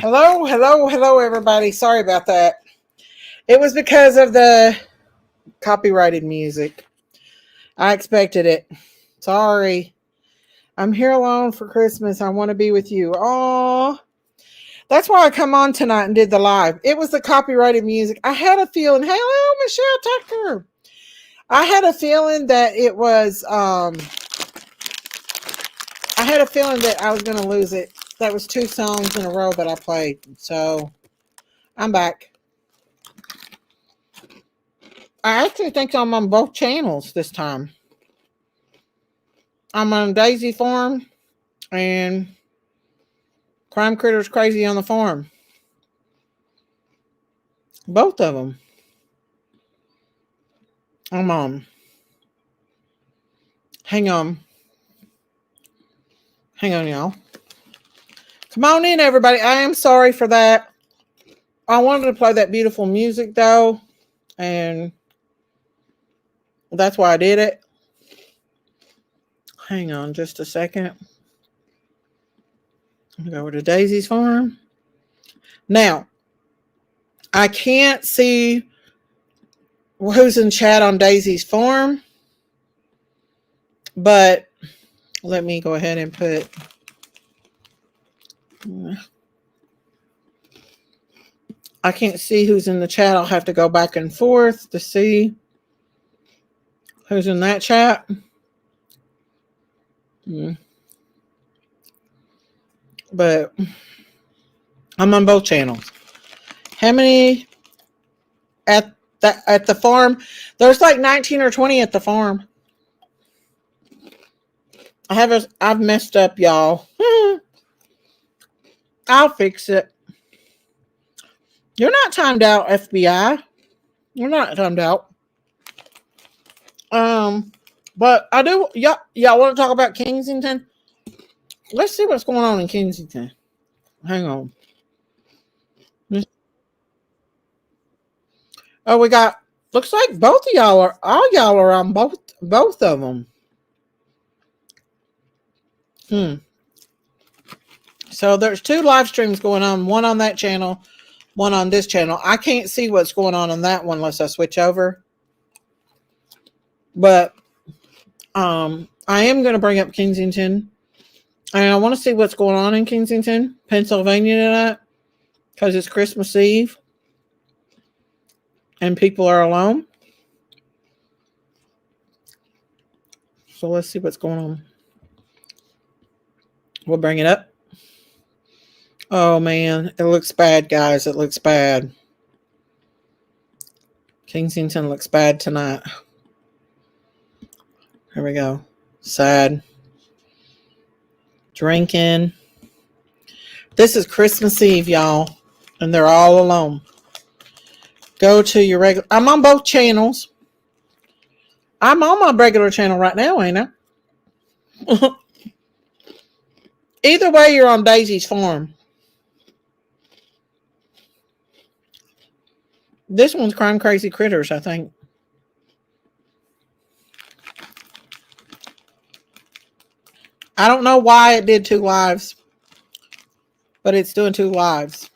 Hello, everybody. Sorry about that. It was because of the copyrighted music. I expected it. Sorry. I'm here alone for Christmas. I want to be with you. Oh, that's why I come on tonight and did the live. It was the copyrighted music. I had a feeling. Hello, Michelle Tucker. I had a feeling that it was. I had a feeling that I was going to lose it. That was 2 songs in a row that I played. So I'm back. I actually think I'm on both channels this time. I'm on Daisy Farm and Crime Critters Crazy on the Farm. Both of them. I'm on. Hang on. Hang on, y'all. Come on in, everybody. I am sorry for that. I wanted to play that beautiful music, though. And that's why I did it. Hang on just a second. I'm going to go over to Daisy's Farm. Now, I can't see who's in chat on Daisy's Farm. But let me go ahead and put... I can't see who's in the chat. I'll have to go back and forth to see who's in that chat. But I'm on both channels. How many at the farm? There's like 19 or 20 at the farm. I've messed up, y'all. I'll fix it. You're not timed out, FBI. You're not timed out. But I do. Y'all want to talk about Kensington? Let's see what's going on in Kensington. Hang on. Oh, we got. Looks like both of y'all are. All y'all are on both of them. So there's 2 live streams going on. One on that channel, one on this channel. I can't see what's going on that one unless I switch over. But I am going to bring up Kensington. And I want to see what's going on in Kensington, Pennsylvania tonight. Because it's Christmas Eve. And people are alone. So let's see what's going on. We'll bring it up. Oh, man. It looks bad, guys. It looks bad. Kensington looks bad tonight. Here we go. Sad. Drinking. This is Christmas Eve, y'all. And they're all alone. Go to your regular... I'm on both channels. I'm on my regular channel right now, ain't I? Either way, you're on Daisy's Farm. This one's Crime Crazy Critters, I think. I don't know why it did 2 lives. But it's doing 2 lives.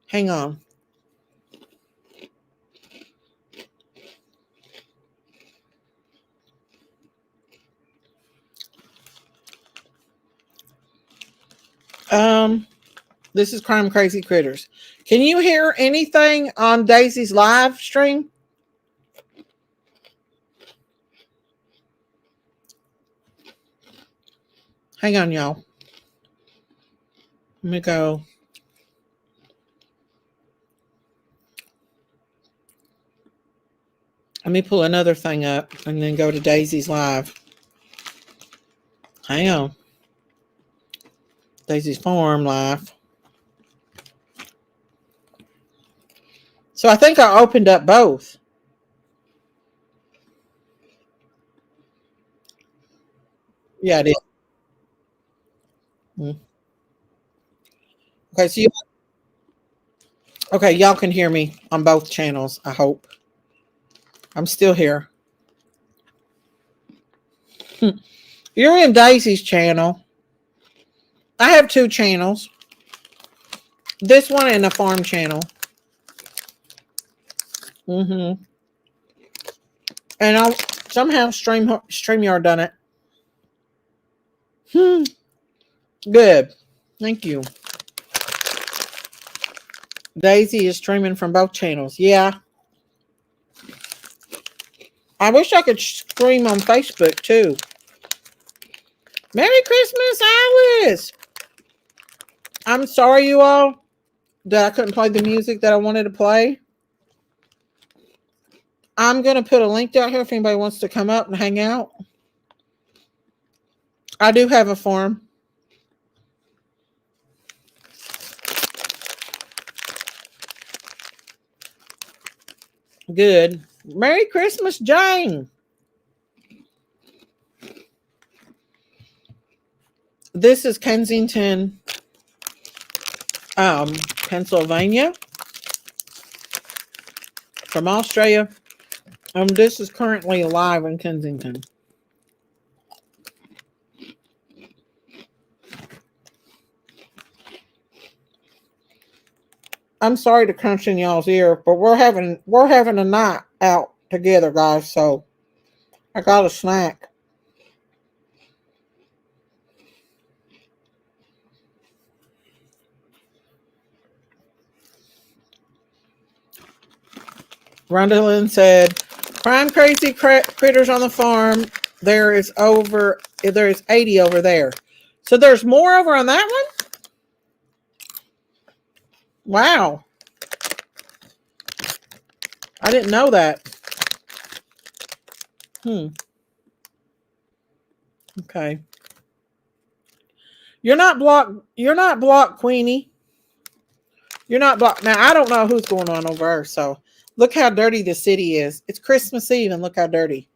Hang on. This is Crime Crazy Critters. Can you hear anything on Daisy's live stream? Hang on, y'all. Let me go. Let me pull another thing up and then go to Daisy's live. Hang on. Daisy's Farm live. So I think I opened up both. Yeah, I did. Okay, so y'all can hear me on both channels, I hope. I'm still here. You're in Daisy's channel. I have 2 channels. This one and the farm channel. Mm-hmm. And I'll somehow StreamYard done it. Good. Thank you. Daisy is streaming from both channels. Yeah. I wish I could stream on Facebook too. Merry Christmas, Alice. I'm sorry, you all, that I couldn't play the music that I wanted to play. I'm going to put a link down here if anybody wants to come up and hang out. I do have a forum. Good. Merry Christmas, Jane. This is Kensington, Pennsylvania, from Australia. This is currently live in Kensington. I'm sorry to crunch in y'all's ear, but we're having a night out together, guys. So I got a snack. Rondalyn said, "Crime crazy critters on the farm. There is 80 over there. So there's more over on that one? Wow. I didn't know that. Okay. You're not blocked, Queenie. You're not blocked. Now, I don't know who's going on over there, so look how dirty the city is. It's Christmas Eve, and look how dirty.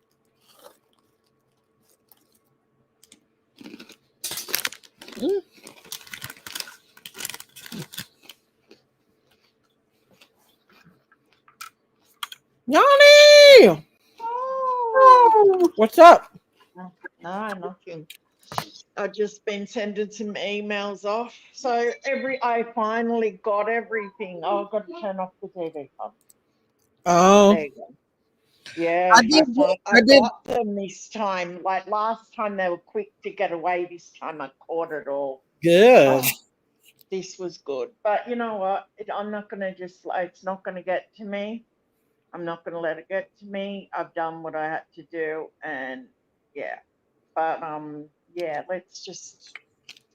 Yanni! Oh, what's up? No, nothing. I've just been sending some emails off. So I finally got everything. Oh, I've got to turn off the TV. Oh. There you go. Yeah, I got them this time. Like last time, they were quick to get away. This time, I caught it all. Good. This was good. But you know what? I'm not going to it's not going to get to me. I'm not going to let it get to me. I've done what I had to do. And yeah. But yeah, let's just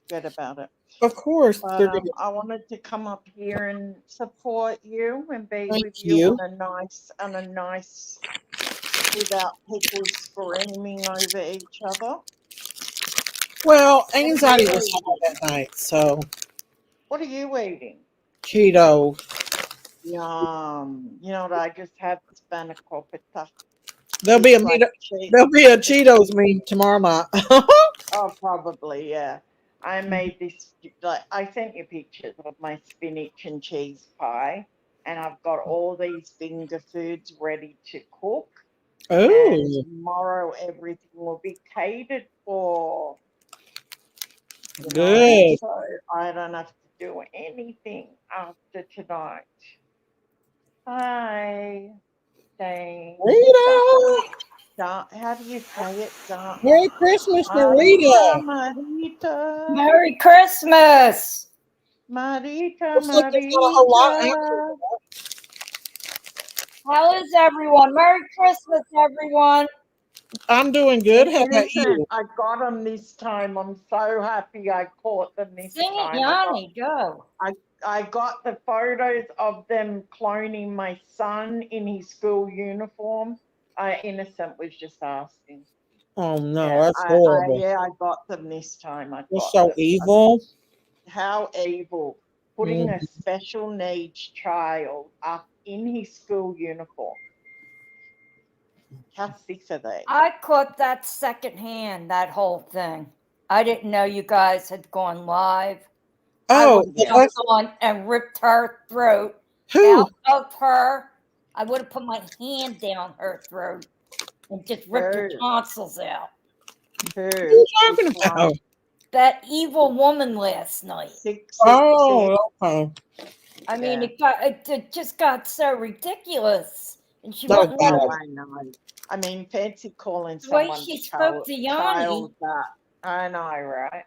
forget about it. Of course. But I wanted to come up here and support you and be with you on a nice without people screaming over each other. Well, anxiety was hard that night, so. What are you eating? Cheeto. Yum. You know what I just had? Spanakopita. There'll be a Cheetos meme tomorrow night. Oh, probably, yeah. I made this, I sent you pictures of my spinach and cheese pie, and I've got all these finger foods ready to cook. Oh. And tomorrow everything will be catered for. Good. So I don't have to do anything after tonight. Hi, Dane. Rita. How do you say it? Merry Christmas, Marita. Marita. Merry Christmas. Marita. How is everyone? Merry Christmas, everyone. I'm doing good. How about you? I got them this time. I'm so happy I caught them this time. Sing it, Yanni. Go. I got the photos of them cloning my son in his school uniform. Innocent was just asking. Oh no, that's horrible. I got them this time. You're so evil. How evil. Putting a special needs child up in his school uniform. How sick are they? I caught that secondhand, that whole thing. I didn't know you guys had gone live. Oh, I would have jumped on and ripped her throat out of her. I would have put my hand down her throat and just ripped her tonsils out. What are you talking about? that evil woman last night. 666. Oh, okay. I mean, Yeah. it just got so ridiculous, and she Oh, wouldn't let Oh, God. I know. I mean, fancy calling the way someone's she spoke to Yanni. child that. I know, right?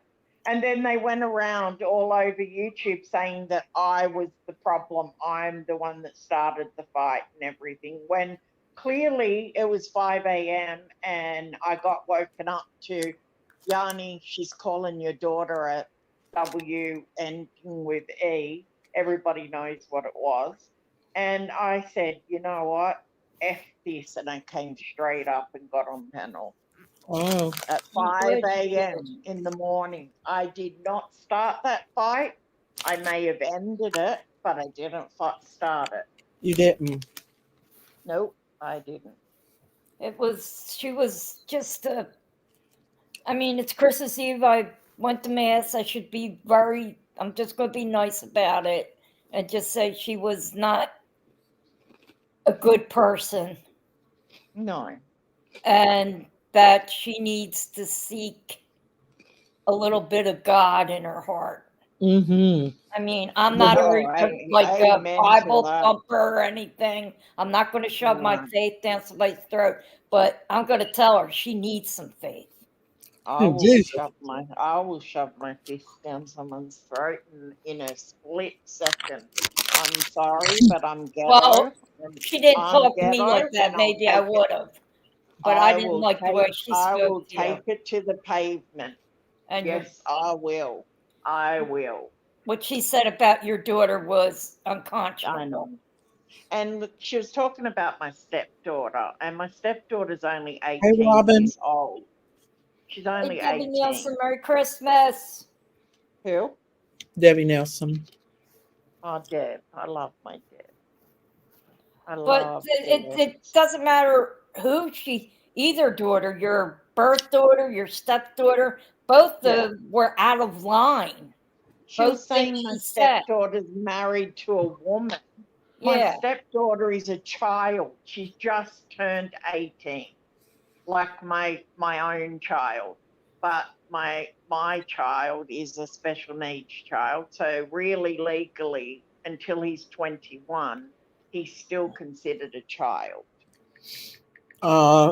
And then they went around all over YouTube saying that I was the problem. I'm the one that started the fight and everything. When clearly it was 5 a.m. and I got woken up to Yanni, she's calling your daughter a W ending with E. Everybody knows what it was. And I said, you know what? F this. And I came straight up and got on panel Oh, at You 5 did, you did. a.m. in the morning. I did not start that fight. I may have ended it, but I didn't start it. you didn't. Nope, I didn't. She was just I mean, it's Christmas Eve. I went to Mass. I'm just going to be nice about it and just say she was not a good person No. and that she needs to seek a little bit of God in her heart. Mm-hmm. I mean, I'm not Oh, like a amen to Bible that. thumper or anything. I'm not going to shove my No. faith down somebody's throat, but I'm going to tell her she needs some faith. I will Jesus. shove my fist down someone's throat in a split second. I'm sorry, but I'm Well, ghetto. And she didn't I'm talk to me ghetto, like that. and I'll Maybe I take it. would have, but I didn't like the way she I spoke will to you. take it to the pavement. And Yes, I will. I will. what she said about your daughter was I unconscionable. know. And she was talking about my stepdaughter, and my stepdaughter's only Hey, 18 Robin. years old. She's Hey, only Debbie 18. Nielsen, Merry Christmas. Who? Debbie Nelson. Oh, Deb. I love my Deb. I But love it, Deb. it doesn't matter either daughter, your birth daughter, your stepdaughter, both Yeah. were out of line. She Both was things saying my she said. stepdaughter's married to a woman. My Yeah. stepdaughter is a child. She's just turned 18. Like my own child, but my child is a special needs child, so really legally until he's 21 he's still considered a child.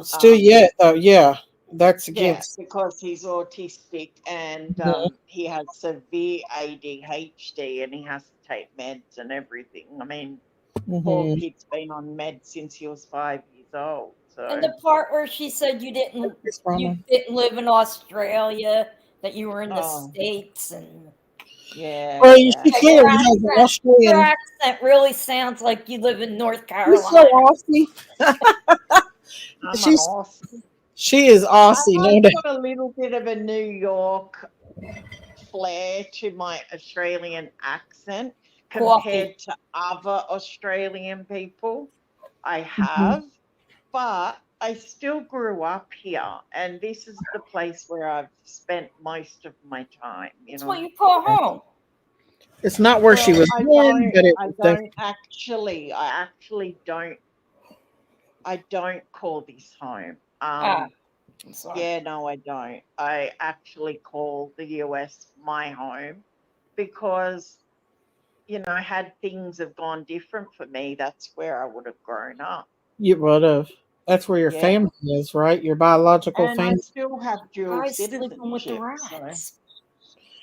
Still yet though, yeah. That's Yeah, against. because he's autistic and Mhm. he has severe ADHD and he has to take meds and everything. I mean, poor Mhm. kid's been on meds since he was 5 years old, And so the part where she said you Yes, Mama. didn't live in Australia, that you were in the oh States, and yeah, Well, yeah. she clearly has an your Australian. accent really sounds like you live in North She's so Carolina. Aussie. I'm an She's Aussie. she is Aussie, no I've doubt. got a little bit of a New York flair to my Australian accent Coffee. compared to other Australian people. I Mhm. have, but I still grew up here, and this is the place where I've spent most of my time, you It's what know. you call home. It's not where she Well, was born, but it was definitely. I don't call this home. Ah, I'm sorry. Yeah, no, I don't. I actually call the US my home because, had things have gone different for me, that's where I would have grown up. You would have. That's where your Yeah. family is, right? Your biological And I family. still have dual Guys sleeping with the citizenship. So, rats.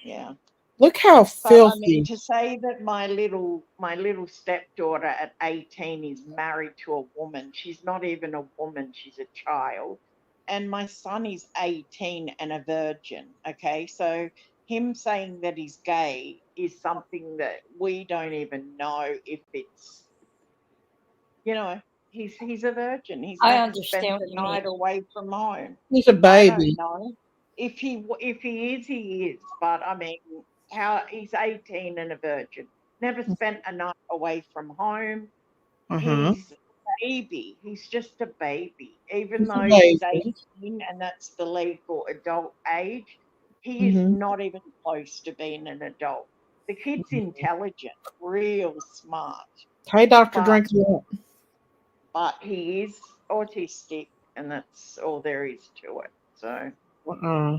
yeah. Look how But I mean, filthy. to say that my little stepdaughter at 18 is married to a woman, she's not even a woman, she's a child. And my son is 18 and a virgin. Okay, so him saying that he's gay is something that we don't even know if it's, you know, he's a virgin. He's I never spent understand what a you mean. night away from home. He's a I don't baby. know. If he is, he is. But I mean, how he's 18 and a virgin, never spent a night away from home. Uh-huh. He's a baby. He's just a baby. Even He's a though he's baby. 18 and that's the legal adult age, he is Mm-hmm. not even close to being an adult. The kid's intelligent, real smart, Hey, Dr. but Drinkwater. he is autistic, and that's all there is to it. So. Uh-uh.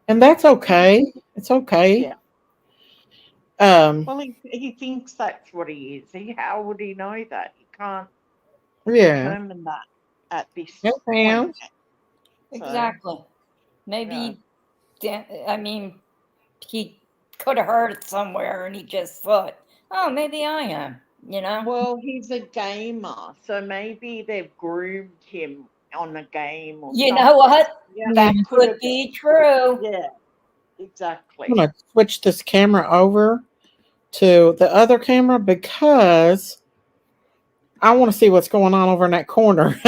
And that's okay. It's okay. Yeah. Um, Well, he thinks that's what he is. How would he know that? He can't yeah. determine that at this Yes, point. ma'am. So, Exactly. yeah. Maybe, I mean, he could have heard it somewhere and he just thought, oh, maybe I am, you know? Well, he's a gamer, so maybe they've groomed him on a game or You know something. what? Yeah, Yeah. That that could could have be been. true. Yeah, I'm exactly. gonna switch this camera over to the other camera because I want to see what's going on over in that corner.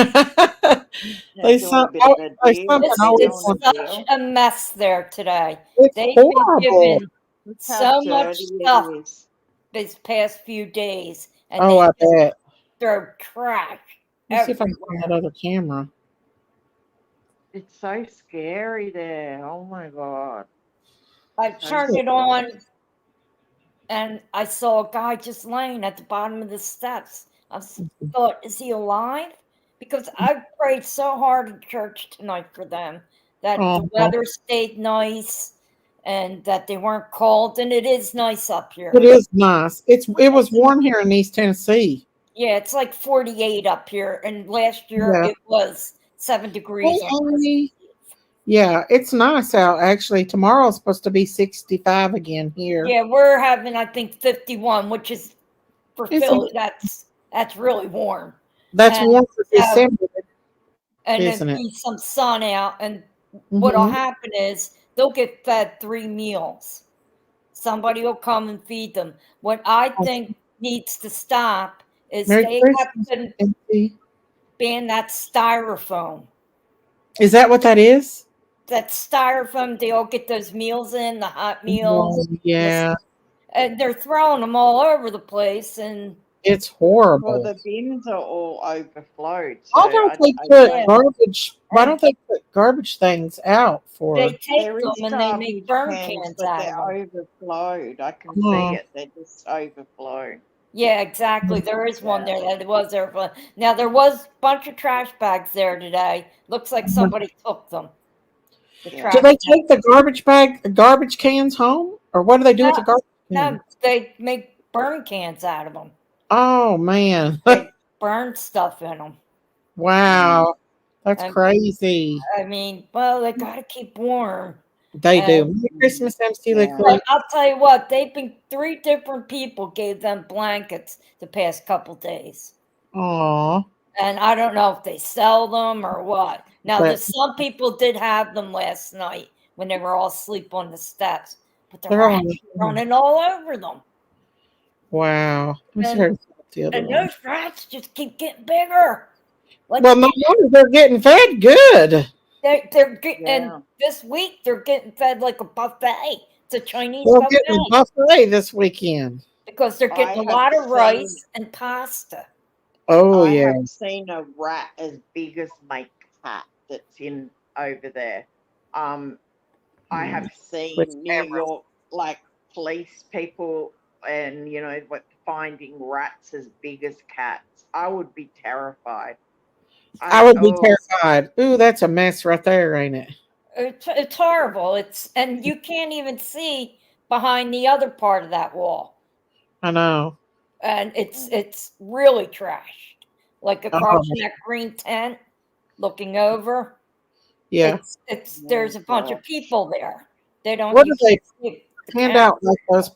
Yeah, There's doing some, a bit of a there's deal. something It's They're always doing it's going. a such deal. a mess there today. It's They've been horrible. given Look how so much dirty it stuff is. these past few days, and Oh, they I just bet. throw trash Let me see if I can find that everywhere. other camera. It's so scary there. Oh my God. I So turned it scary. on and I saw a guy just laying at the bottom of the steps. Thought, is he alive? Because I prayed so hard in church tonight for them that the Oh, weather stayed nice and that they weren't cold. And it is nice up it here. is nice. It was warm here in East Tennessee. Yeah, it's like 48 up here. And last year Yeah. it was seven Hey, degrees on Christmas Amy. Eve. Yeah, it's nice out actually. Tomorrow's supposed to be 65 again here. Yeah, we're having, I think, 51, which is for It's Philly. That's really warm. that's And warm for uh, December, and isn't there'd it? be some sun out. And what'll Mm-hmm. happen is they'll get fed 3 meals. Somebody will come and feed them. What I think needs to stop is Merry they have Christmas, to MC. ban that styrofoam. Is that what that is? That styrofoam, they all get those meals in, the hot Oh, meals, and, yeah, and they're throwing them all over the place. And it's Well, horrible. the bins are all overflowed, so Why don't they I put yeah, don't. garbage? Why and don't they put garbage things out they for? take There them is and they make garbage burn cans, cans but out of they're them. overflowed. I can see Oh, it. They're just overflowed. Yeah, exactly. There is one Yeah. there that was there. Now there was a bunch of trash bags there today. Looks like somebody took them. The Yeah. do trash they bags. take the garbage cans home, or what do they do with No, the garbage no, cans? they make burn cans out of them. Oh man, They burn stuff in them. Mm. wow, that's And crazy. I mean, well, they got to keep warm. They do. And Merry Mm. Christmas, MC Yeah. Licklick. but I'll tell you what, they've been 3 different people gave them blankets the past couple days. Aw, And I don't know if they sell them or what. Now, but some people did have them last night when they were all asleep on the steps, but the they're rats on. were running all over them. Wow. Let me see And her the other and one. those rats just keep getting bigger. Well, Like no wonder they're getting fed good. they're getting, and Yeah. this week they're getting fed like a buffet. It's a Chinese They're getting a buffet buffet this weekend. because they're I getting a have lot of seen rice and pasta. Oh I yeah. have seen a rat as big as my cat that's in over there. Um, I Hmm. have With seen New cameras. York like police people and what finding rats as big as cats. I would be terrified. I I would be oh terrified. Ooh, that's a mess right there, ain't it? It's horrible. And you can't even see behind the other part of that wall, I know. and it's really trashed. Like across Oh from that green tent, looking over, yeah. it's oh there's a bunch of gosh. people there. They don't What you do they can't see the hand camera. out like those?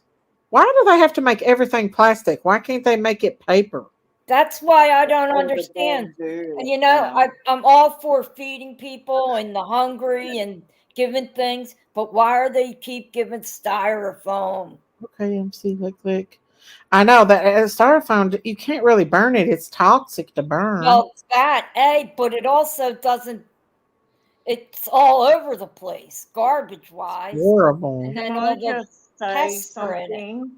Why do they have to make everything plastic? Why can't they make it paper? That's why I don't All the understand. bamboo. And I'm all for feeding people and the hungry and giving things, but why are they keep giving styrofoam? Okay, MC, click. I know that styrofoam. You can't really burn it. It's toxic to burn. Well, it's that, but it also doesn't, it's all over the place, garbage wise. Horrible. And Can then I all the just say pests are in it. something?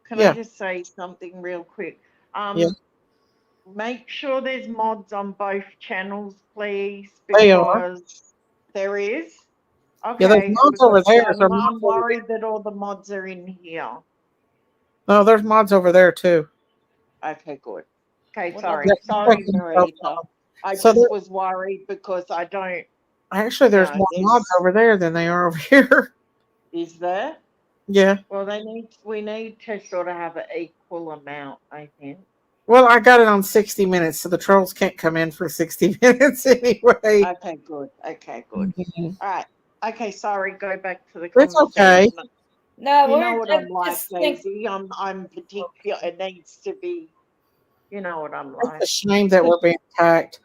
Can I Yeah. just say something real quick? Yeah. Make sure there's mods on both channels, please, They are. because there is. Yeah, there's Okay, mods over because there. There's I'm mods over there. worried that all the mods are in here. No, there's mods over there too. Okay, good. Okay, What sorry. other Yeah, mods? Sorry, check them both Marita. out. I So just there, was worried because I don't Actually, You there's know, more mods over there than they are over here. is there? Yeah. Well, we need to sort of have an equal amount, I think. Well, I got it on 60 minutes, so the trolls can't come in for 60 minutes anyway. Okay, good. Okay, good. Mhm. All right. Okay, sorry, go back to the It's okay. conversation. No, You know we're what I'm like, just think Daisy. I'm particular. It needs to be. You know what I'm It's like. a shame that we're being attacked.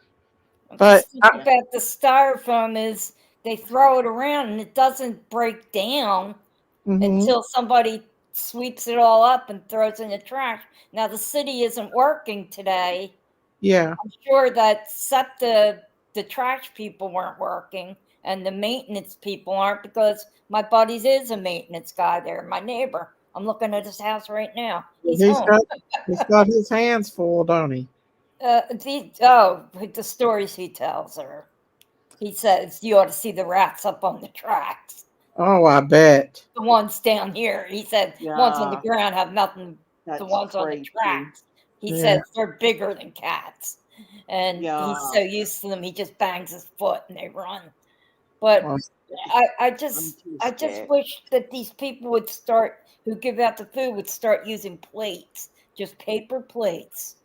But just think about the styrofoam is they throw it around and it doesn't break down mhm, until somebody sweeps it all up and throws it in the trash. Now the city isn't working today. yeah, I'm sure that the trash people weren't working and the maintenance people aren't because my buddy's is a maintenance guy there, my neighbor. I'm looking at his house right now. He's he's home. got he's got his hands full, don't he? The stories he tells her. He says you ought to see the rats up on the tracks. Oh, I bet. The ones down here, he said, ones on the Yeah, ground have nothing. The that's ones on the creepy. tracks, he Yeah. says they're bigger than cats, and he's Yeah, so used to them, he just bangs his foot and they run. But Well, I, I I'm just, too I just scared. wish that these people would start who give out the food would start using plates, just paper plates.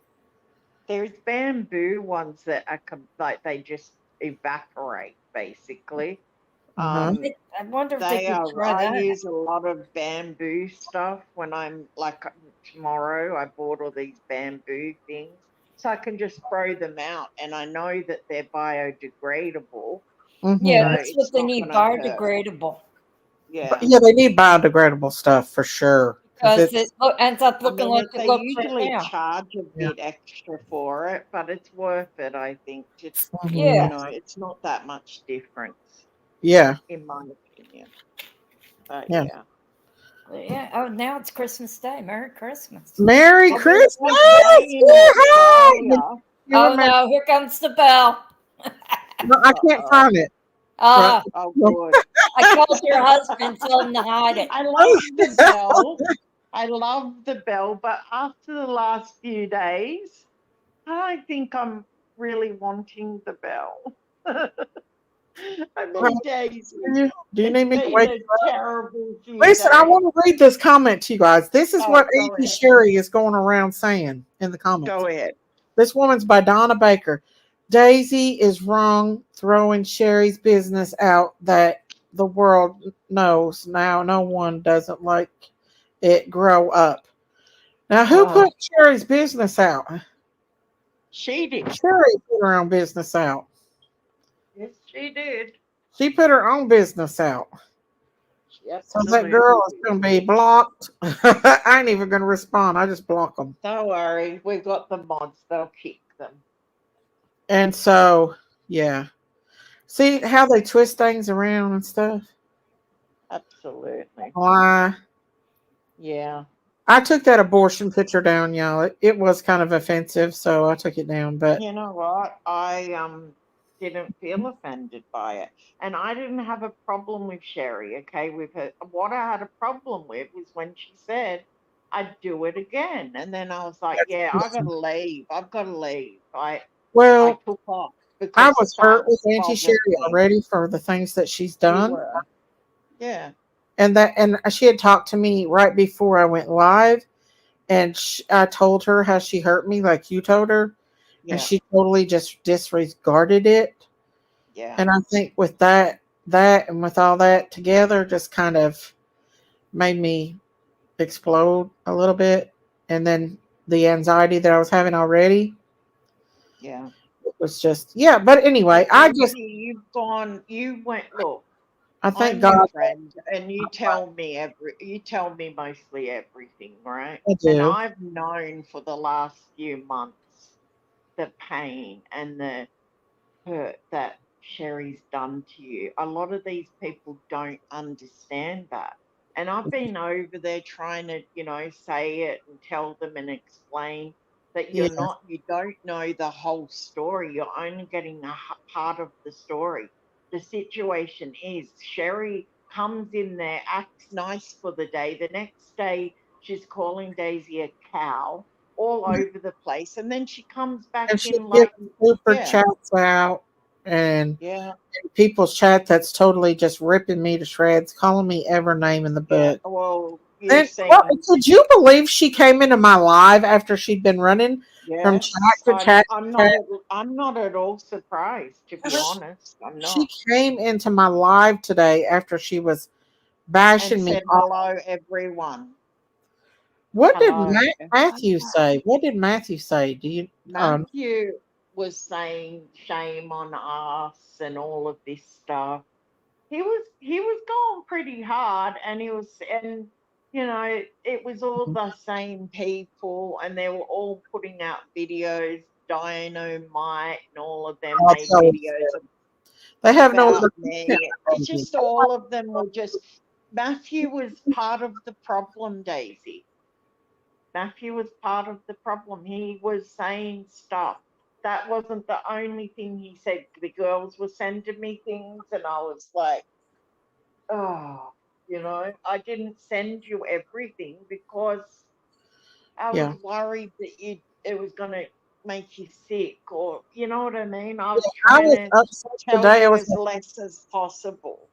There's bamboo ones that are like they just evaporate basically. uh-huh. I wonder if they They could are. try I that. use a lot of bamboo stuff when I'm like tomorrow. I bought all these bamboo things, so I can just throw them out, and I know that they're biodegradable, Yeah, so Mhm. that's what it's they not need, going to hurt. biodegradable, But Yeah. yeah, they need biodegradable stuff for sure because because it it's ends up I looking mean, like it, it they looks right usually now. charge a yeah. bit extra for it, but it's worth it. I think. Just Yeah, Mhm. it's not that much difference Yeah, in my opinion. But yeah. yeah. yeah. Oh, now it's Christmas Day. Merry Christmas. Merry Well, there's Christmas! one day in Yay! Australia. You Oh remember? no, here comes the bell. No, I can't Uh-oh. find it. Right. Ah, Oh, No. good. I told your husband, tell him to hide it. I love the bell. I love the bell, but after the last few days, I don't think I'm really wanting the bell. I Right. mean, Daisy, Do you it's need me to been wait? a terrible few Listen, I days. want to read this comment to you guys. This is what Oh, go Auntie ahead. Sherry is going around saying in the comments. Go ahead. This woman's by Donna Baker. Daisy is wrong throwing Sherry's business out that the world knows now. No one doesn't like it. Grow up. Now, who Oh, put Sherry's business out? she did. Sherry put her own business out. Yes, she did. She put her own business out. She So that absolutely girl is did. going to be blocked. I ain't even going to respond. I just block them. Don't worry, we've got the mods. They'll kick them. And so, yeah. See how they twist things around and stuff? Absolutely. Why? Yeah. I took that abortion picture down, y'all. It was kind of offensive, so I took it down. But You know what? I didn't feel offended by it. And I didn't have a problem with Sherry, okay, with her. What I had a problem with was when she said I'd do it again. And then I was like, yeah, I gotta leave. I've gotta leave. I well, took off I because was hurt with that's Auntie bothered Sherry me. already for the things that she's You done, were. Yeah. and she had talked to me right before I went live, and I told her how she hurt me, like you told her, and Yeah. she totally just disregarded it. Yeah. And I think with that, and with all that together, just kind of made me explode a little bit. And then the anxiety that I was having already Yeah. was just, yeah. But But anyway, Daisy, you went, look, I thank I'm your God friend, and you tell me mostly everything, right? I And do. I've known for the last few months the pain and the hurt that Sherry's done to you. A lot of these people don't understand that. And I've been over there trying to, say it and tell them and explain that Yeah. you don't know the whole story. You're only getting a part of the story. The situation is Sherry comes in there, acts nice for the day. The next day, she's calling Daisy a cow all over the place. And then she comes back And she in gives like, super yeah, chats out and Yeah, people's chat that's totally just ripping me to shreds, calling me every name in the yeah. book. Well, you've And well, seen, could you believe she came into my live after she'd been running from chat yes. to chat I'm to not chat? I'm not at all surprised, to be honest. I'm She not. came into my live today after she was And bashing me said off. hello, everyone. What did Hello, Matthew everyone. say? What did Matthew say? Do you? Matthew was saying shame on us and all of this stuff. He was going pretty hard, and it was all the same people, and they were all putting out videos. Dynamite and all of them I'll made tell you. videos They have no about other content me. It's from me. just all of them were just. Matthew was part of the problem, Daisy. Matthew was part of the problem. He was saying stuff. That wasn't the only thing he said. The girls were sending me things, and I was like, oh, I didn't send you everything because I was Yeah. worried that it was going to make you sick, or you know what I mean? I was I trying was to upset tell today. you as less as possible.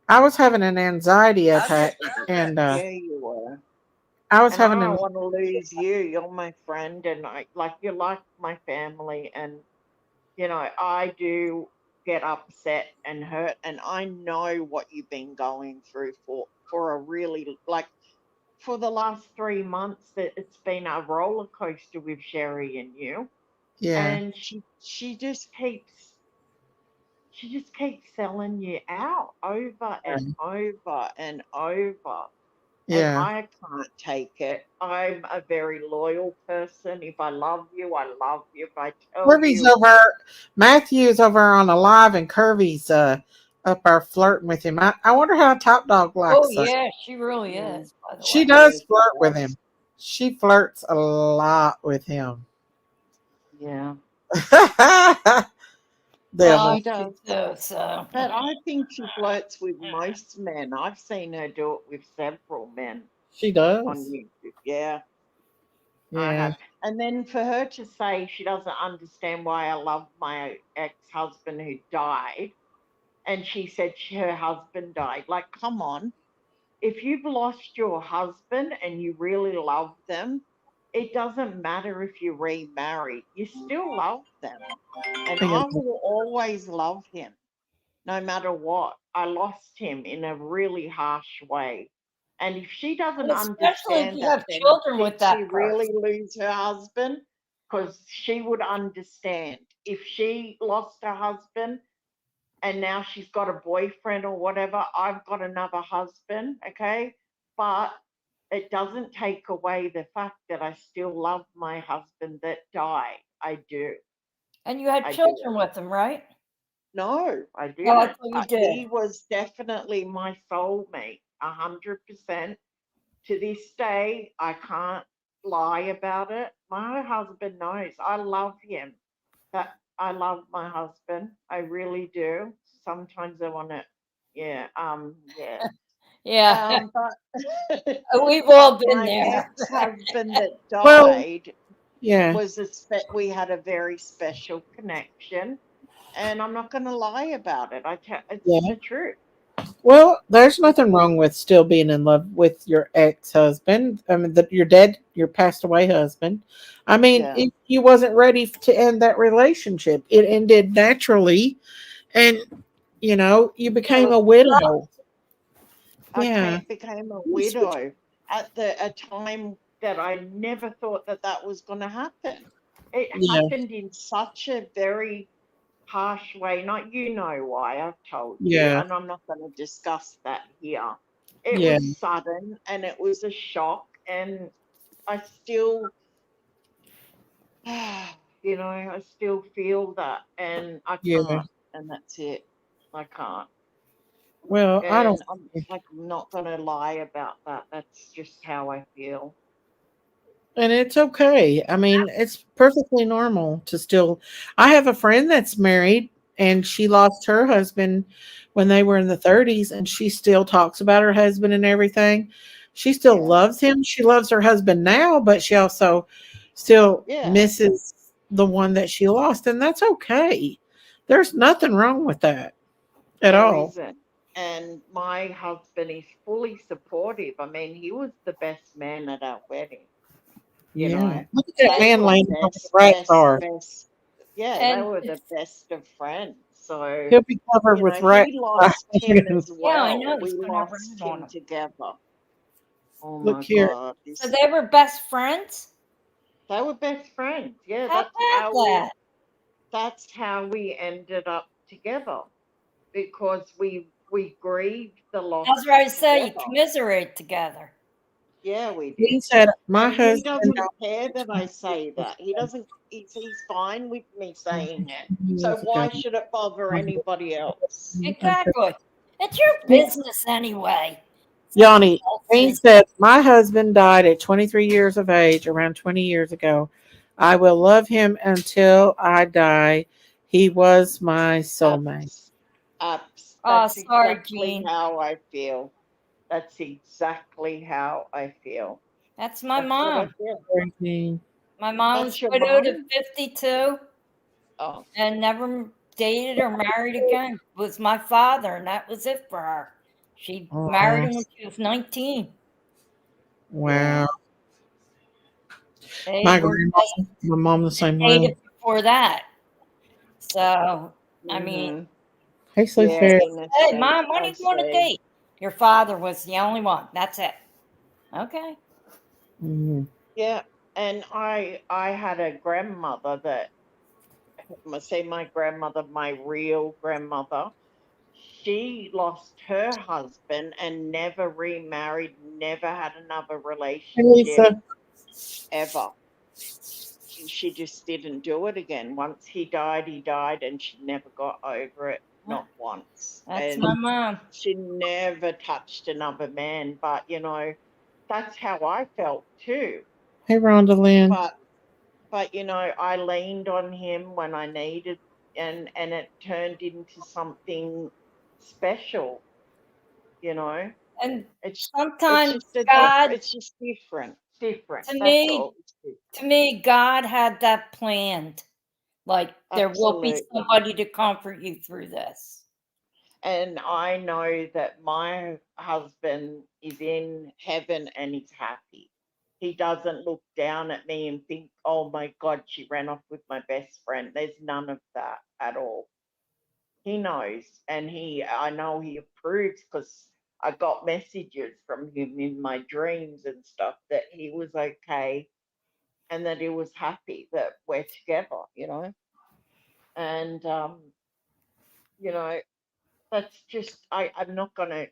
I was having an anxiety attack, and Yeah, you were. I was And I having an don't want to lose you. You're my friend, and you're like my family, and I do get upset and hurt, and I know what you've been going through for a really, for the last 3 months, that it's been a roller coaster with Sherry and you, yeah, and she just keeps selling you out over and over and over. And yeah. I can't take it. I'm a very loyal person. If I love you, I love you. If I tell Kirby's you, over. Matthew's over on a live, and Kirby's up there flirting with him. I wonder how Top Dog Oh likes that. yeah, she really mm, is, by the She way. yeah, does she flirt with him. does. She flirts a lot with him. Yeah, Well, she Devil. she does. too, so But I think she flirts with most men. I've seen her do it with several men She on does. YouTube. Yeah, I Yeah. have. And then for her to say she doesn't understand why I love my ex-husband who died, and she said her husband died. Like, come on. If you've lost your husband and you really love them, it doesn't matter if you remarry, you still love them. And I I guess- will always love him no matter what. I lost him in a really harsh way. And if she doesn't and especially if understand you that, have then children with did she that really person. lose her husband? Because she would understand. If she lost her husband and now she's got a boyfriend or whatever, I've got another husband, okay? But it doesn't take away the fact that I still love my husband that died. I do. And you had I do. children with them, right? No, I Oh, I didn't. thought you He did. was definitely my soulmate, 100%. To this day, I can't lie about it. My husband knows I love him. That I love my husband. I really do. Sometimes I want to, yeah, yeah. Yeah, But we've all but been my there. ex-husband that Well, died yeah, we had a very special connection, and I'm not going to lie about it. It's yeah. the truth. Well, there's nothing wrong with still being in love with your ex-husband. I mean, your dead, your passed away husband. I mean, Yeah. if you wasn't ready to end that relationship, it ended naturally, and you became Well, a widow. Yeah, became a you switch. widow at a time that I never thought that was going to happen. It Yeah, happened in such a very harsh way. Not, you know why, I've told you, yeah, and I'm not going to discuss that here. It yeah, was sudden and it was a shock, and I still, I still feel that, and I yeah. can't, and that's it. I can't. Well, I don't. And I'm not going to lie about that. That's just how I feel. And it's okay. I mean, it's perfectly normal to still. I have a friend that's married and she lost her husband when they were in the 30s, and she still talks about her husband and everything. She still Yeah. loves him. She loves her husband now, but she also still Yeah. misses the one that she lost, and that's okay. There's nothing wrong with that at There all. isn't. And my husband is fully supportive. I mean, he was the best man at our wedding, you Yeah. know. Look at that They man were laying on the rat car. best. Yeah, they And were the best of friends. So, He'll be covered you know, with rat he lost him as yeah, I well. know We he's gonna have lost rat on him him. together. Oh Look my here. God. So they were best friends? They were best friends. Yeah, How about that? that's how we ended up together because we grieved the I was loss ready to say you together. commiserate together. Yeah, we He did. said, my And he husband doesn't care that I say that. He doesn't, he's fine with me saying it. So years ago. why should it bother anybody else? Exactly. It's your business anyway. It's not Yanni, he else's. said, my husband died at 23 years of age, around 20 years ago. I will love him until I die. He was my soulmate. Abs, abs. Oh, That's sorry, exactly Jean. how I feel. That's exactly how I feel. That's my That's what I mom. feel. My mom was That's your widowed at mom? 52 Oh, and never dated or married again. It was my father, and that was it for her. She married Oh, him when she was 19. yeah. wow. They My were grandma, my mom the just same way. dated before that. So, I mean, Mm-hmm. Hey, Sleuth Yeah, Fairy. hey, innocent. mom, when are I you going to see. date? Your father was the only one. That's it. Okay. Mhm. Yeah, and I had a grandmother that I say my grandmother, my real grandmother. She lost her husband and never remarried, never had another Hey, relationship Lisa. ever. She just didn't do it again. Once he died, and she never got over it, not once. That's my And mom. she never touched another man. But that's how I felt too. Hey, Rhonda Lynn. But I leaned on him when I needed, and it turned into something special. You know, And it's sometimes just a God, it's just different. to That's me, all. It's different. to me, God had that planned. Like there will be Absolutely. somebody to comfort you through this. And I know that my husband is in heaven and he's happy. He doesn't look down at me and think, "Oh my God, she ran off with my best friend." There's none of that at all. He knows, and I know he approves because I got messages from him in my dreams and stuff that he was okay and that he was happy that we're together, and you know that's just I'm not gonna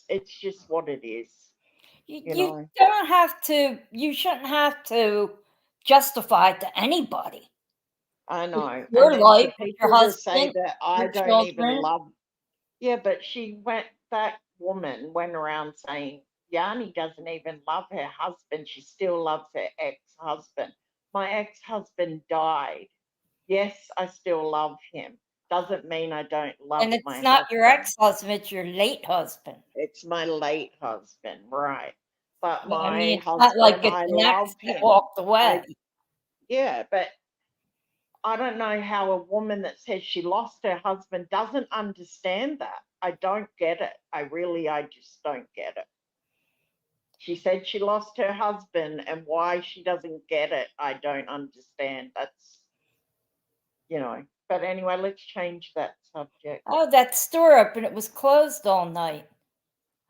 it's just what it is, You, you you know. don't have to, you shouldn't have to justify it to anybody. I know. And Your then for life with your people to say husband, that I your don't even children, love. Yeah, but that woman went around saying Yanni doesn't even love her husband. She still loves her ex-husband. My ex-husband died. Yes, I still love him. Doesn't mean I don't love and it's my not your husband. ex-husband, it's your late husband. It's my late husband, right? But I my mean, it's not like husband, it's I an ex love that him. walked away. Yeah, but I don't know how a woman that says she lost her husband doesn't understand that. I don't get it. I just don't get it. She said she lost her husband, and why she doesn't get it, I don't understand. But anyway, let's change that subject. Oh, that store open, it was closed all night.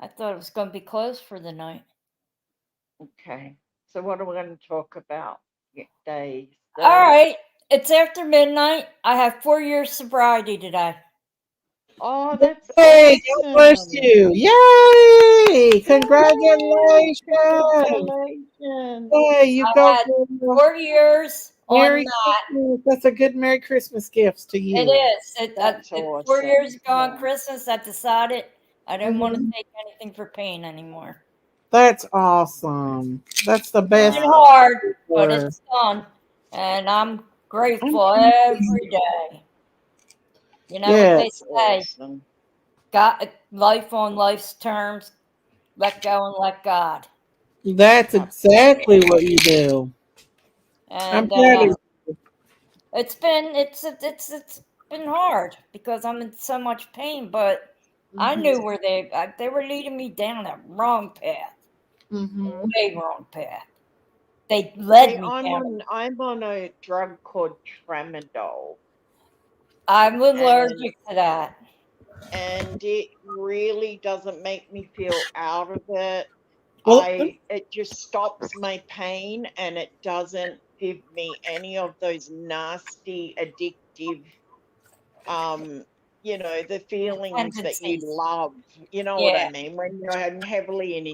I thought it was going to be closed for the night. Okay. So what are we going to talk about? Days. All right, it's after midnight. I have 4 years sobriety today. Oh, that's Hey, God bless awesome. you. Yay! Yay! Congratulations. Congratulations. Hey, you I go, had girl. 4 years on Merry that. Christmas. That's a good Merry Christmas gift to It you. is. That's 4 years awesome. ago on Yeah. Christmas, I decided I didn't want to Mhm. take anything for pain anymore. That's awesome. That's the It's best. been Wow. hard, but Ever. it's done. And I'm I'm grateful proud of every you. day. You know what Yeah, they That's say, awesome. got life on life's terms, let go and let God. that's exactly Absolutely. what you do. I'm And proud of you. it's been, it's been hard because I'm in so much pain, but I knew where they were leading me down a wrong path, Mm-hmm. way wrong path. They led See, me down. I'm on a drug called tramadol, I'm and allergic to that. it really doesn't make me feel out of it. Well, It just stops my pain, and it doesn't give me any of those nasty addictive the feelings that you Tendencies. love. You know what I Yeah. mean? When you're heavily in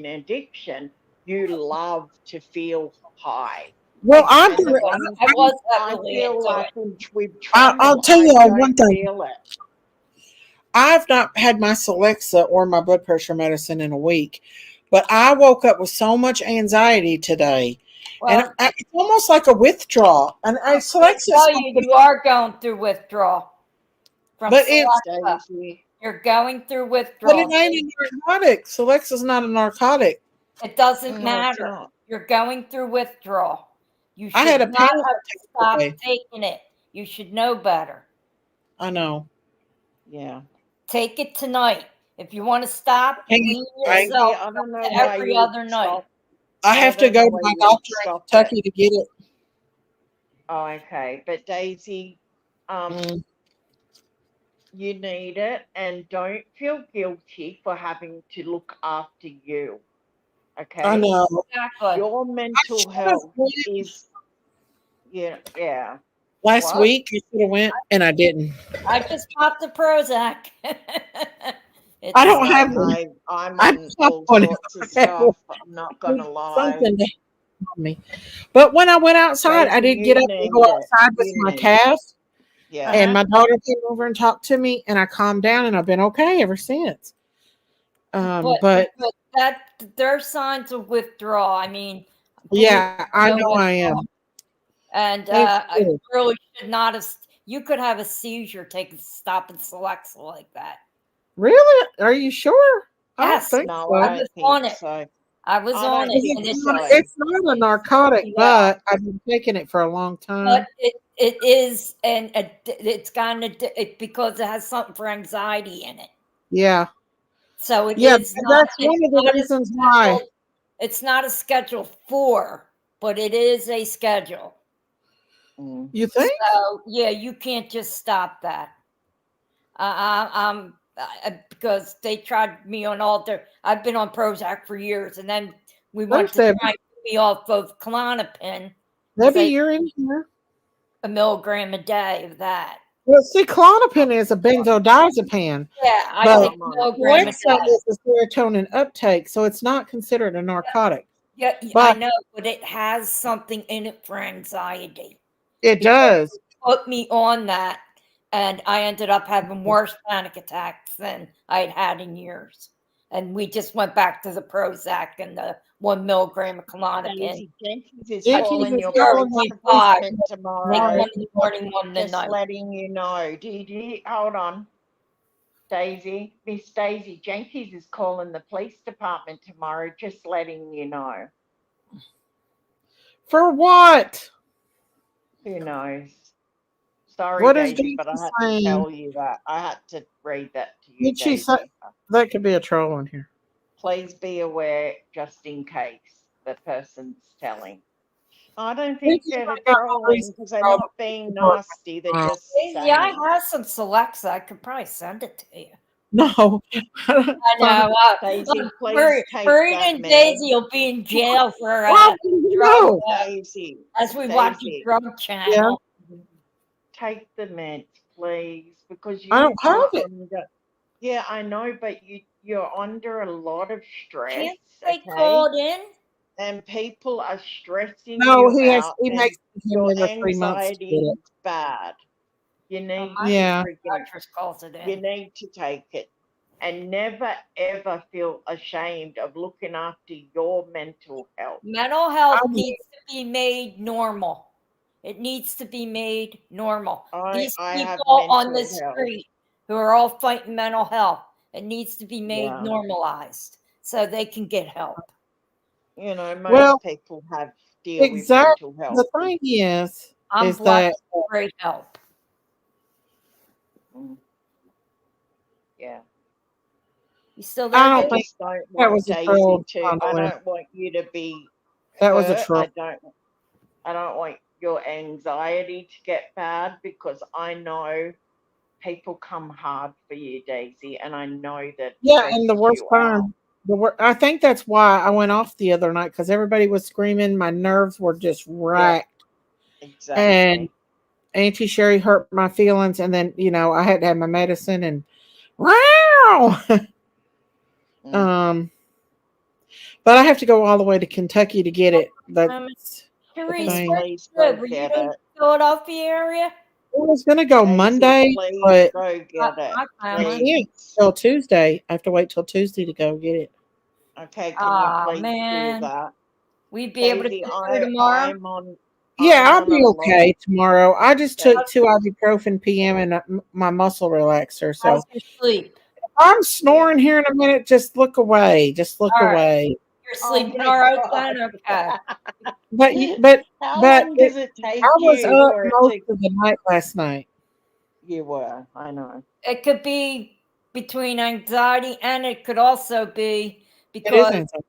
addiction, you love to feel high. well, I'm. And the Good. one I was I heavily feel into like it. with I'll tramadol, tell I you all one don't thing. feel it. I've not had my Celexa or my blood pressure medicine in a week, but I woke up with so much anxiety today, and Well, it's almost like a withdrawal. And I I Celexa, tell you, you are going through withdrawal from but it's Celexa. Daisy. You're going through but it withdrawal. ain't a narcotic. Celexa's not a narcotic. It doesn't No, it's matter. not. You're going through withdrawal. You I should had a not panic have attack stopped today. taking it. You should know better. I know. Yeah. Take it tonight. If you want to stop, Hang- wean I, Daisy, yourself I don't know to why every you would other night. stop. I I have to don't go know to why my you would doctor in stop it. Kentucky to get it. Oh, okay. But Daisy, Mm, you need it, and don't feel guilty for having to look after you. I Okay? know. Exactly. Your I mental should have health went is, yeah. last What? week. I should have went, and I didn't. I just popped the Prozac. I It's don't No, have one. I'm I on don't all want sorts of to stuff. I'm not gonna lie. something to help me. But when I went outside, I Daisy, did get you up and go need it. outside with You my need it. calf, Yeah. and uh-huh. my daughter came over and talked to me, and I calmed down, and I've been okay ever since. But But that there are signs of withdrawal. I mean, believe yeah, I no know I am. withdrawal. And It's I good. really should not have. You could have a seizure taking stop and Celexa like that. Really? Are you sure? I don't Yes, think No, I I so. was don't think on it. so. I was I on don't it, think and so. It's not a narcotic, well, but I've been taking it for a long but time. it is, and it's kind of because it has something for anxiety in it. Yeah, So it yeah. is not. That's It's one of the not a reasons why. schedule. It's not a schedule 4, but it is a schedule. Mm. You think? So yeah, you can't just stop that. Because they tried me on all their. I've been on Prozac for years, and then we went There's to Debbie. try and get me off of Klonopin because Debbie, I you're in here. a milligram a day of that. Well, see, Klonopin is a benzodiazepine, Yeah, I but take I'm a on it. milligram a Alexa day. is a serotonin uptake, so it's not considered a narcotic. Yeah, I But know, but it has something in it for anxiety. it Because does. put me on that, and I ended up having worse panic attacks than I had had in years. And we just went back to the Prozac and the 1 milligram of Klonopin. Daisy Jenkins is I Jenkins take calling is your calling police my 0.5. department Take tomorrow. one in the morning, one in the Just night. letting you know. Hold on. Daisy, Miss Daisy Jenkins is calling the police department tomorrow, just letting you know. For what? Who knows? Sorry, What is Daisy, but I Jenkins had to saying? tell you that. I had to read that to you, Did she say Daisy. that could be a troll in here? Please be aware just in case the person's telling. I don't Think think they're I got all trolling these because they're trouble not being department. nasty. They're just Yeah, I saying. have some Celexa. I could probably send it to you. No. I know. Daisy, please Reed take Reed that, and man. Daisy will be in jail for Well, drug no. Daisy, as we watch a Daisy, drug Yeah, channel. take the meds, please, because I don't have you're it. under. Yeah, I know, but you're under a lot of stress, Can't they okay? call it in? And people are stressing No, you out, he and makes him your every 3 months to get anxiety it. is bad. You Oh, need my to Yeah. psychiatrist calls it you in. need to take it, and never ever feel ashamed of looking after your mental health. Mental I health will. needs to be made normal. It needs to be made normal. These I have people on the mental health. street who are all fighting mental health, it needs to be made Yeah. normalized so they can get help. You know, most Well, people deal with exactly. mental health. The thing I'm is blessed that with great help. Yeah. You still I there, don't I Dave? think just don't that want was a Daisy troll, to. I Donalyn. don't want you to be That was a hurt. troll. I don't want your anxiety to get bad because I know people come hard for you, Daisy, and I know that Yeah, and the stresses worst you part, out. I think that's why I went off the other night because everybody was screaming. My nerves were just Yep, racked, and exactly. Auntie Sherry hurt my feelings, and then I had to have my medicine and wow. Mm. um, but I have to go all the way to Kentucky to get it. Um, That's the Therese, Please, thing. where please do you go live? Were you get in it. the Philadelphia area? I was gonna go Daisy, Monday, please but go get it. My I family. can't Please. till Tuesday. I have to wait till Tuesday to go get it. Okay, can you Oh please do man, that? we'd be able to Daisy, get through tomorrow. Yeah, I'm I'll on a be long okay tomorrow. I just took day. 2 ibuprofen PM and my muscle relaxer. How's So your sleep? if I'm Yeah. snoring here in a minute, just look away. Just look All right, away. you're Oh sleeping my all right God. then? Okay. But y- but How but long it, does it I take was you up for it most to? of the night last night. You were, I know. It could be between anxiety and it could also be It is because anxiety.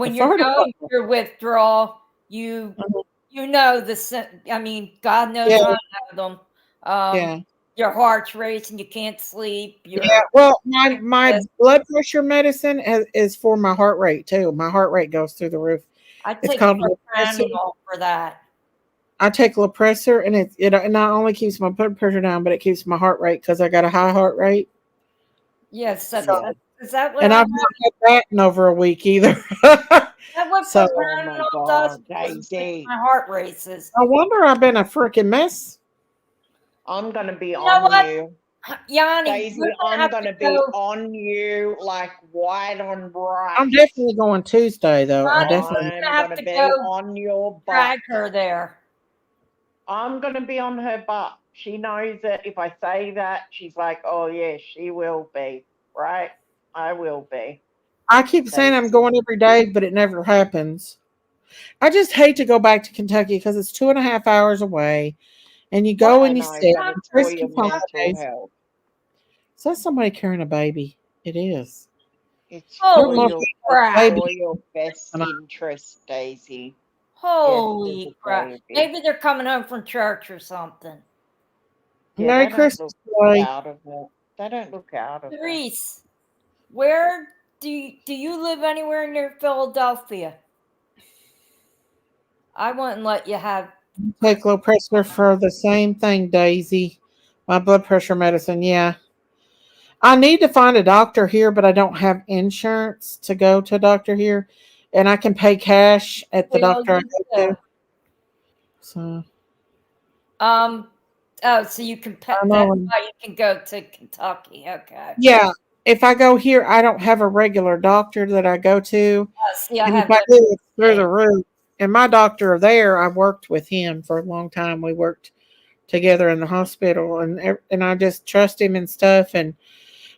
The when you're fire going department. through withdrawal, you Mhm. you know I mean, God knows Yeah, I know them. yeah, Your heart's racing, you can't sleep. yeah. Well, my blood pressure medicine is for my heart rate too. My heart rate goes through the roof. I It's take called Lopressor. propranolol for that. I take Lopressor, and it not only keeps my blood pressure down, but it keeps my heart rate because I got a high heart rate. Yes, So, Yeah. is that what and I I've have? not had that in over a week either. Is that what So Oh my propranolol does? God, Because it makes Daisy. my heart races. I wonder I've been a freaking mess. I'm gonna be You know on what, you. Yanni? Daisy, We're gonna I'm have to gonna be go. on you like white on I'm rice. definitely going Tuesday though. I Yanni, definitely. we're I'm gonna have gonna to be go on your butt. drag her there. I'm gonna be on her butt. She knows that if I say that, she's like, oh yeah, she will be, right? I will be, I keep saying I'm Daisy. going every day, but it never happens. I just hate to go back to Kentucky because it's 2.5 hours away, and you What? go I and you know, sit but in it's for your risky mental holidays. health. Is that somebody carrying a baby? It is. It's There for Holy must your be a it's crap! baby for your best tonight. interest, Daisy. Yes, there's Holy a crap! baby. Maybe they're coming home from church or something. Yeah, Merry they don't Christmas, look boy. out of it. They don't look out of it. Therese, where do you live anywhere near Philadelphia? I wouldn't let you have Take low Christmas. pressure for the same thing, Daisy. My blood pressure medicine. Yeah. I need to find a doctor here, but I don't have insurance to go to a doctor here. And I can pay cash at the Well, doctor I you go to. do. So Um. Oh, so you can. I That's know. why you can go to Kentucky. Okay. Yeah. If I go here, I don't have a regular doctor that I go to. See, I And if have I that. do, it's through Thing. the roof. And my doctor there, I worked with him for a long time. We worked together in the hospital, and I just trust him and stuff.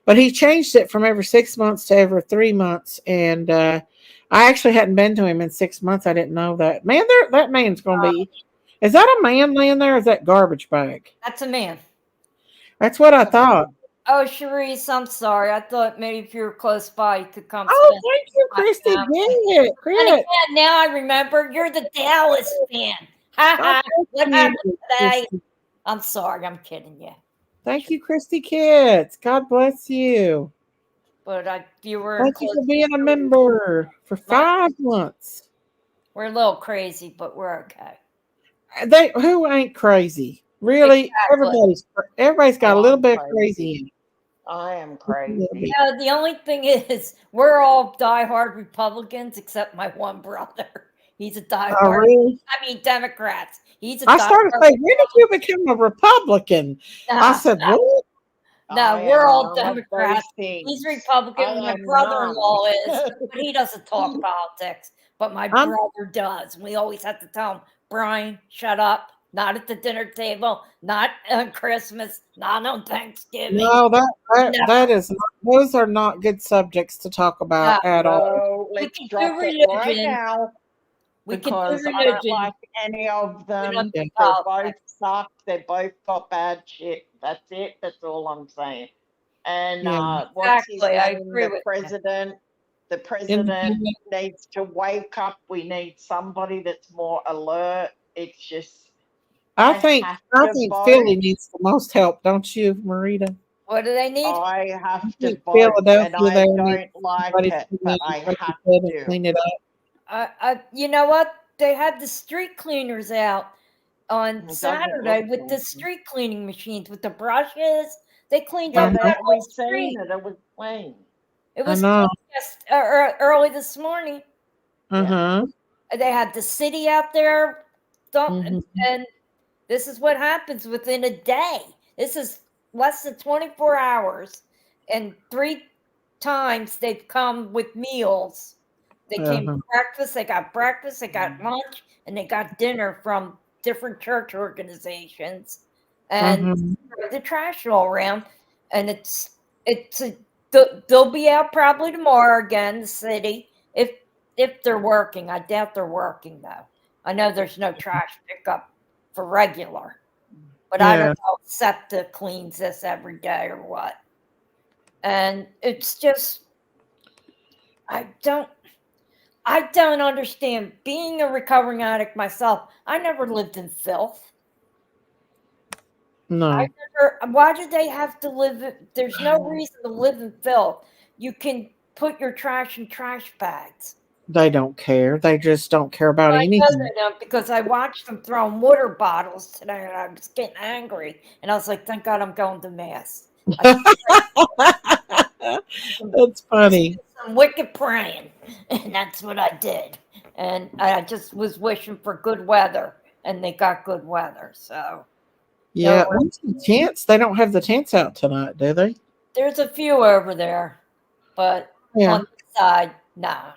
But he changed it from every 6 months to every 3 months, and I actually hadn't been to him in 6 months. I didn't know that. Man, that man's gonna Uh, be. Is that a man laying there? Or is that garbage bag? that's a man. That's what I It's a thought. man. Oh, Cherise, I'm sorry. I thought maybe if you were close by, you could come Oh, spend thank you, my Christy. family. Get And Crit. again, now I remember you're the Dallas fan. Ha Oh, ha. thank What you, happened today? Christy. I'm sorry, I'm kidding you. Thank you, Christy Kids. God bless you. But you were Thank you close. for being a member for What? 5 months. We're a little crazy, but we're okay. They who ain't crazy? Really, Exactly. everybody's got a Oh, little I'm bit of crazy crazy. in it. I am Just a little crazy. bit. The only thing is, we're all diehard Republicans except my one brother. He's a Oh, diehard. really? I mean, Democrats. He's a I started diehard saying, when did you become a Republican? I Republican. said, what? No, I we're am all none of Democrats. those He's things. I Republican. My am none. brother-in-law is, but he doesn't talk politics. But my I'm brother does. We always have to tell him, Brian, shut up. Not at the dinner table. Not on Christmas. Not on Thanksgiving. no Never. that is not, those are not good subjects to talk No. about at all. No, We let's can do drop it right religion. now We can do because I don't religion. like any of We don't them. do Yeah. They both politics. suck. They both got bad shit. That's it. That's all I'm saying. And Yeah. what's his Exactly. I name? agree with you. The president Independent. needs to wake up. We need somebody that's more alert. It's just, I I think have I to think vote. Philly needs the most help, don't you, Marita? What do they need? I I have to think vote, and Philadelphia I there needs don't like somebody to it, come but in, I like you have said, and to. clean it up. You know what? They had the street cleaners out on It doesn't look Saturday with the good. street cleaning machines with the brushes. They cleaned Yeah, up Uh-huh. that we whole seen street. it. It was clean. It I was know. clean early this morning. Yeah. Uh-huh. They had the city out there, Hmm. and this is what happens within a day. This is less than 24 hours, and 3 times they've come with meals. They came Uh-huh. breakfast, they got lunch, and they got dinner from different church organizations, and Uh-huh. spread the trash all around. And they'll be out probably tomorrow again. The city, if they're working, I doubt they're working though. I know there's no trash pickup for regular, but I don't Yeah. know if SEPTA cleans this every day or what. And it's just I don't I don't understand. Being a recovering addict myself, I never lived in filth. No, Why do they have to there's no reason to live in filth. You can put your trash in trash bags. they don't care. They just don't care about I know anything. they don't because I watched them throwing water bottles today and I was getting angry. And I was like, thank God I'm going to mass. I should That's funny. some wicked praying. And that's what I did. And I just was wishing for good weather. And they got good weather. So Yeah. no, What's the tents? They don't have the tents out tonight, do they? there's a few over there. But Yeah. on the side, nah.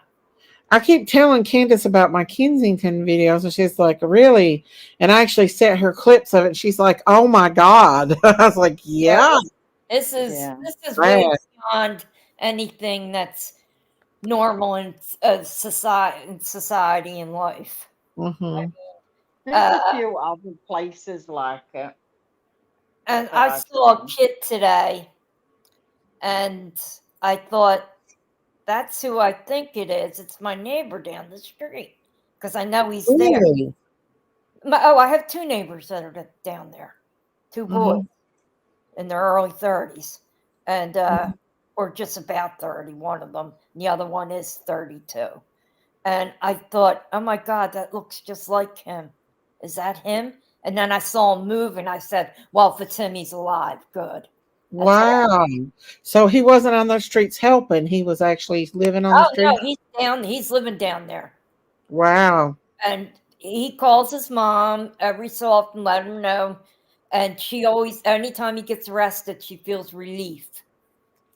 I keep telling Candace about my Kensington videos, and she's like, "Really?" And I actually sent her clips of it. And she's like, "Oh my god!" I was like, Yeah, "Yeah, Yeah. this is way bad." beyond anything that's normal in society and life. Mm-hmm. There's a Uh, few other places like it and that I I've saw a seen. kid today, and I thought, that's who I think it is. It's my neighbor down the street because I know he's there. Really? I have 2 neighbors that are down there, 2 boys Mm-hmm. in their early 30s, and or just about 30. One of them, and the other one is 32. And I thought, oh my God, that looks just like him. Is that him? And then I saw him move, and I said, well, if it's him, he's alive. Good. That's all. Wow. So he wasn't on those streets helping. He was actually living on the Oh no, street. he's down. He's living down there, Wow. and he calls his mom every so often, let her know. And she always, anytime he gets arrested, she feels relief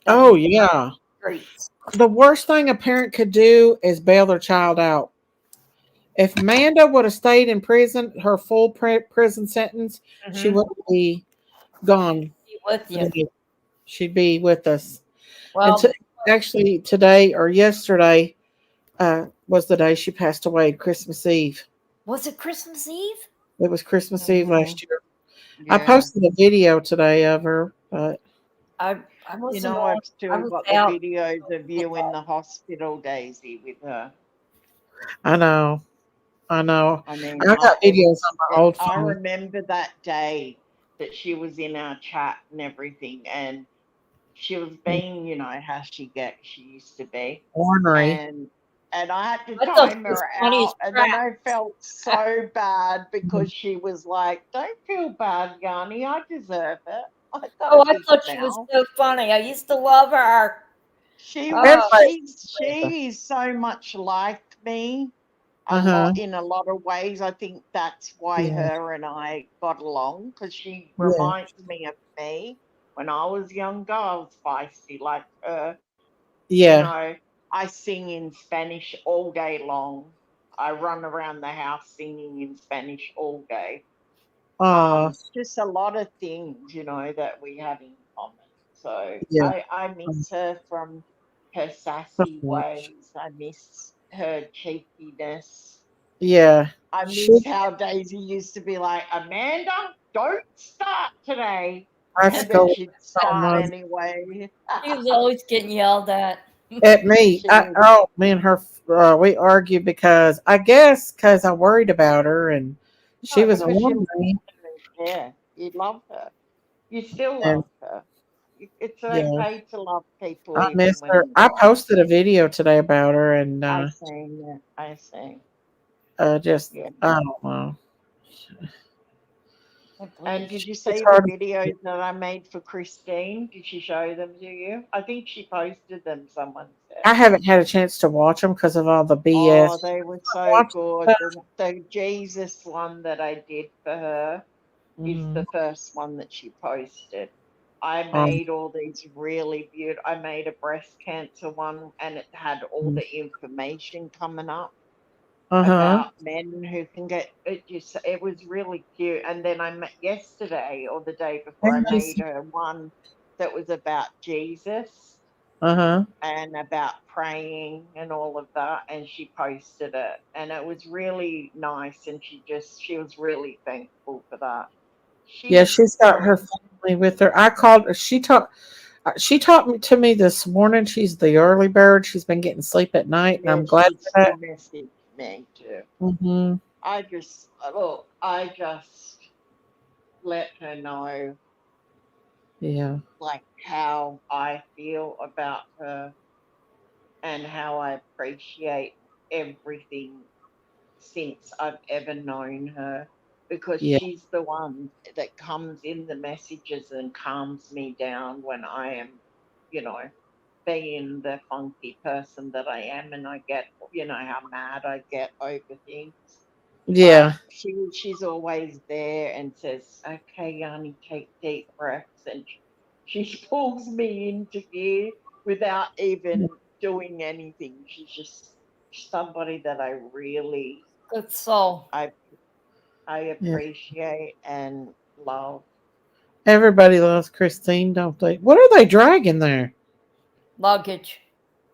that Oh he's yeah. streets. The worst thing a parent could do is bail their child out. If Amanda would have stayed in prison, her full prison sentence, she Mm-hmm. would be gone. Be with you. Today. She'd be with us. And Well, actually, today or yesterday was the day she passed away, Christmas Eve. was it Christmas Eve? It was Christmas Eve Hmm. last year. I Yeah. posted a video today of her, but I You wasn't know, on. I've I still was got the out. videos of you in the hospital, Daisy, with her. I know. I know. I mean, I got videos on my old I phone. remember that day that she was in our chat and everything, and she was being, how she used to be. Ornery. And I had to I thought she time was her funny as out, and then crap. I felt so bad because she was like, "Don't feel bad, Yanni. I deserve it. I got Oh, a I big thought she was mouth." so funny. I used to love her. Oh, Everybody. She is so much like me. Uh-huh. In a lot of ways. I think that's why Yeah. her and I got along, because she Yeah. reminds me of me when I was younger. I was feisty like her. You Yeah. know, I sing in Spanish all day long. I run around the house singing in Spanish all day. Uh Just a lot of things, that we have in common. So yeah. I miss her from her So sassy much. ways. I miss her cheekiness. Yeah. I She miss how Daisy used to be like, Amanda, don't start today. high And then school she'd so start much anyway. She was always getting yelled at. at me. She was, Me and her, we argued because because I worried about her and she oh, was a because you woman. loved her. Yeah, you loved her. You still And love her. It's yeah, okay to love people I even miss when her. you I don't. posted a video today about her and I seen that. I seen. just, Yeah. I don't know. And did you It's see the hard. videos that I made for Christine? Did she show them to you? I think she posted them, someone said. I haven't had a chance to watch them because of all the BS. Oh, they were so Watch good. stuff. The Jesus one that I did for her is Mhm. the first one that she posted. I Um, made all these really beautiful. I made a breast cancer one, and it had all the information coming up uh-huh. about men who can get it. Just it was really cute. And then I met yesterday or the day before, I made her one that was about Jesus Uh-huh. and about praying and all of that, and she posted it, and it was really nice, and she was really thankful for that. Yeah, She's she's got her great. family with her. I called her. She talked to me this morning. She's the early bird. She's been getting sleep at night, and Yeah, I'm glad for she that. messaged me too. Hmm. I just let her know Yeah. like how I feel about her and how I appreciate everything since I've ever known her, because Yeah. she's the one that comes in the messages and calms me down when I am, you know, being the funky person that I am, and I get, how mad I get over things. But Yeah. she's always there and says, "Okay, Yanni, take deep breaths," and she pulls me into gear without even doing anything. She's just somebody that I really Good soul. I I Yeah. appreciate and love. Everybody loves Christine, don't they? What are they dragging there? Luggage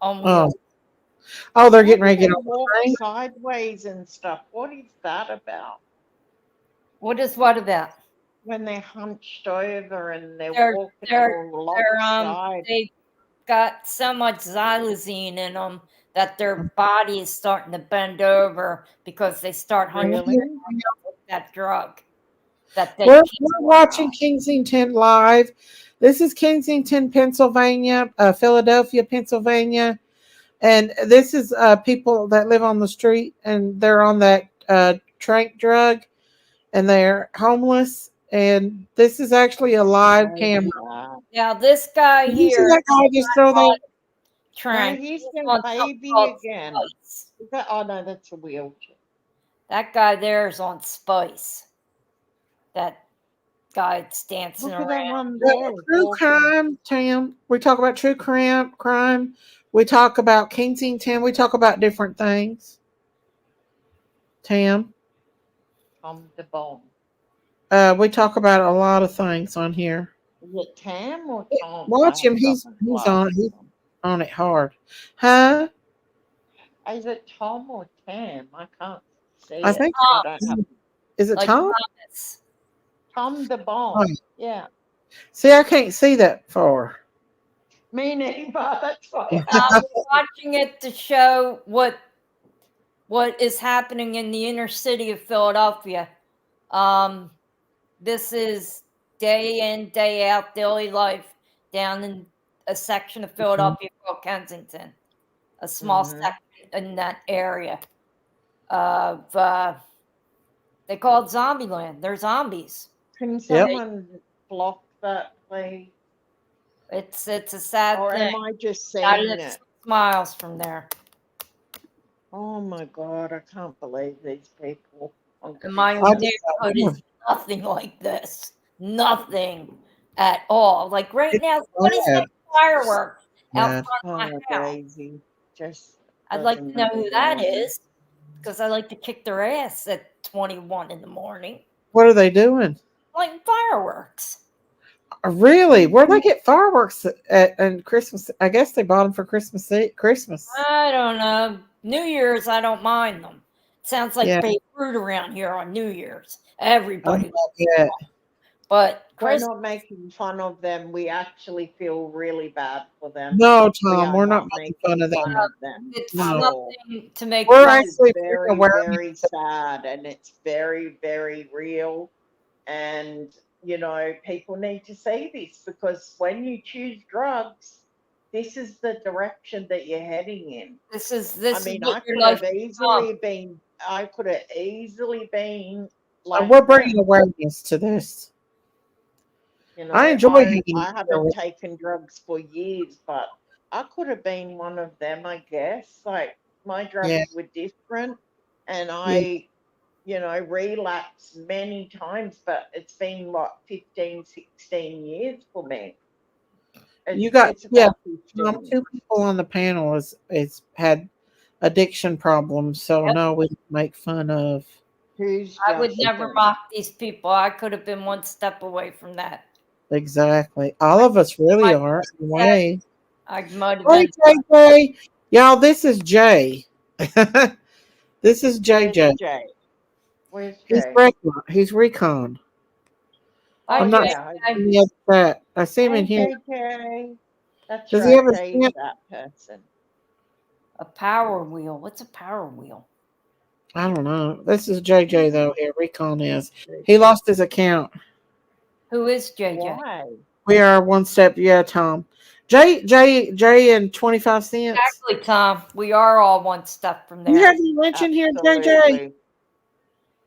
on Oh, wheels. they're Why getting do ready to they get on the walk train. sideways and stuff? What is that about? What is what about? When they're hunched over and they're They're walking they're all they're lopsided. they got so much xylazine in them that their body is starting to bend over because they start hunching Really? with that drug that they We're, can't. we're watching Wow. Kensington live. This is Kensington, Pennsylvania, Philadelphia, Pennsylvania. And this is people that live on the street and they're on that trank drug and they're homeless. And this is actually a live So camera. sad. Now this guy Did you see here that guy just throw that? No, Trank. he's He's the on something baby called again. Spice. Is that? Oh no, that's a wheelchair. That guy there is on Spice. That guy that's dancing Look at that around. one there True walking. crime, Tim. We talk about true crime. We talk about Kensington. We talk about different things. Tam. Tom the Bomb. We talk about a lot of things on here. Is it Tam or Tom? I Watch him. haven't got He's my he's on it. glasses He's on. on it hard. Huh? Is it Tom or Tam? I can't see I it. think I don't have is it Like Tom? Thomas. Tom the Oh, Bomb. Yeah. see, I can't see that far. Me neither. That's why I I was watching it to show what is happening in the inner city of Philadelphia. Um, this is day in, day out, daily life down in a section of Philadelphia called Kensington, a small Mm-hmm. section in that area of they call it Zombieland. They're zombies. Can Yep. someone block that, please? It's a sad Or thing. am I just Not seeing even it? 6 miles from there. Oh my God, I can't believe these people on And my I Christmas. neighborhood just, is nothing like this. Nothing at all. Like right it's now, somebody sad. set fireworks out Sad. front of my Oh, house. Daisy, just I'd like doesn't to know matter who that really. is because I like to kick their ass at 21 in the morning. What are they doing? Like fireworks. Really? Where they get fireworks at and Christmas? I guess they bought them for Christmas Eve, Christmas. I don't know. New Year's, I don't mind them. Sounds like Yeah. Beirut around here on New Year's. I'm Everybody. not yet. But We're Chris, not making fun of them. We actually feel really bad for them. No, We Tom, are we're not not making fun making of fun them. of them it's at No. all. nothing to make We're fun. This is actually very very, aware. very sad, and it's very, very real. And, people need to see this, because when you choose drugs, this is the direction that you're heading in. This is I mean, what your life become. I could have easily been And like we're bringing them. awareness to this. You I know, enjoy I hanging I out there haven't with taken drugs for years, but I could have been one of them, I guess. Like, my yeah, drugs were different, and yeah. relapsed many times, but it's been what, 15, 16 years for me. You It's got it's about 15. 2 people on the panel is had addiction problems, so Yep. no, we don't make fun of. Who's I would never Justin? mock these people. I could have been one step away from that. Exactly. All of us really I are in a way. I might have Hey, been. JJ. Y'all, this is Jay. This is Where's JJ. Jay? Where's He's Jay? regular. He's recon. Oh Hi, I'm not yeah, seeing him in the other chat. I see him in hey here. JJ. That's Does he right, have a Jay's stamp? that person. a power wheel. What's a power wheel? I don't know. This is JJ though. Here, recon is. He lost his account. Who is JJ? Why? We are one step. Yeah, Tom. Jay, and 25 cents. Exactly, Tom. We are all one step from You there. have any mention here, JJ? Absolutely.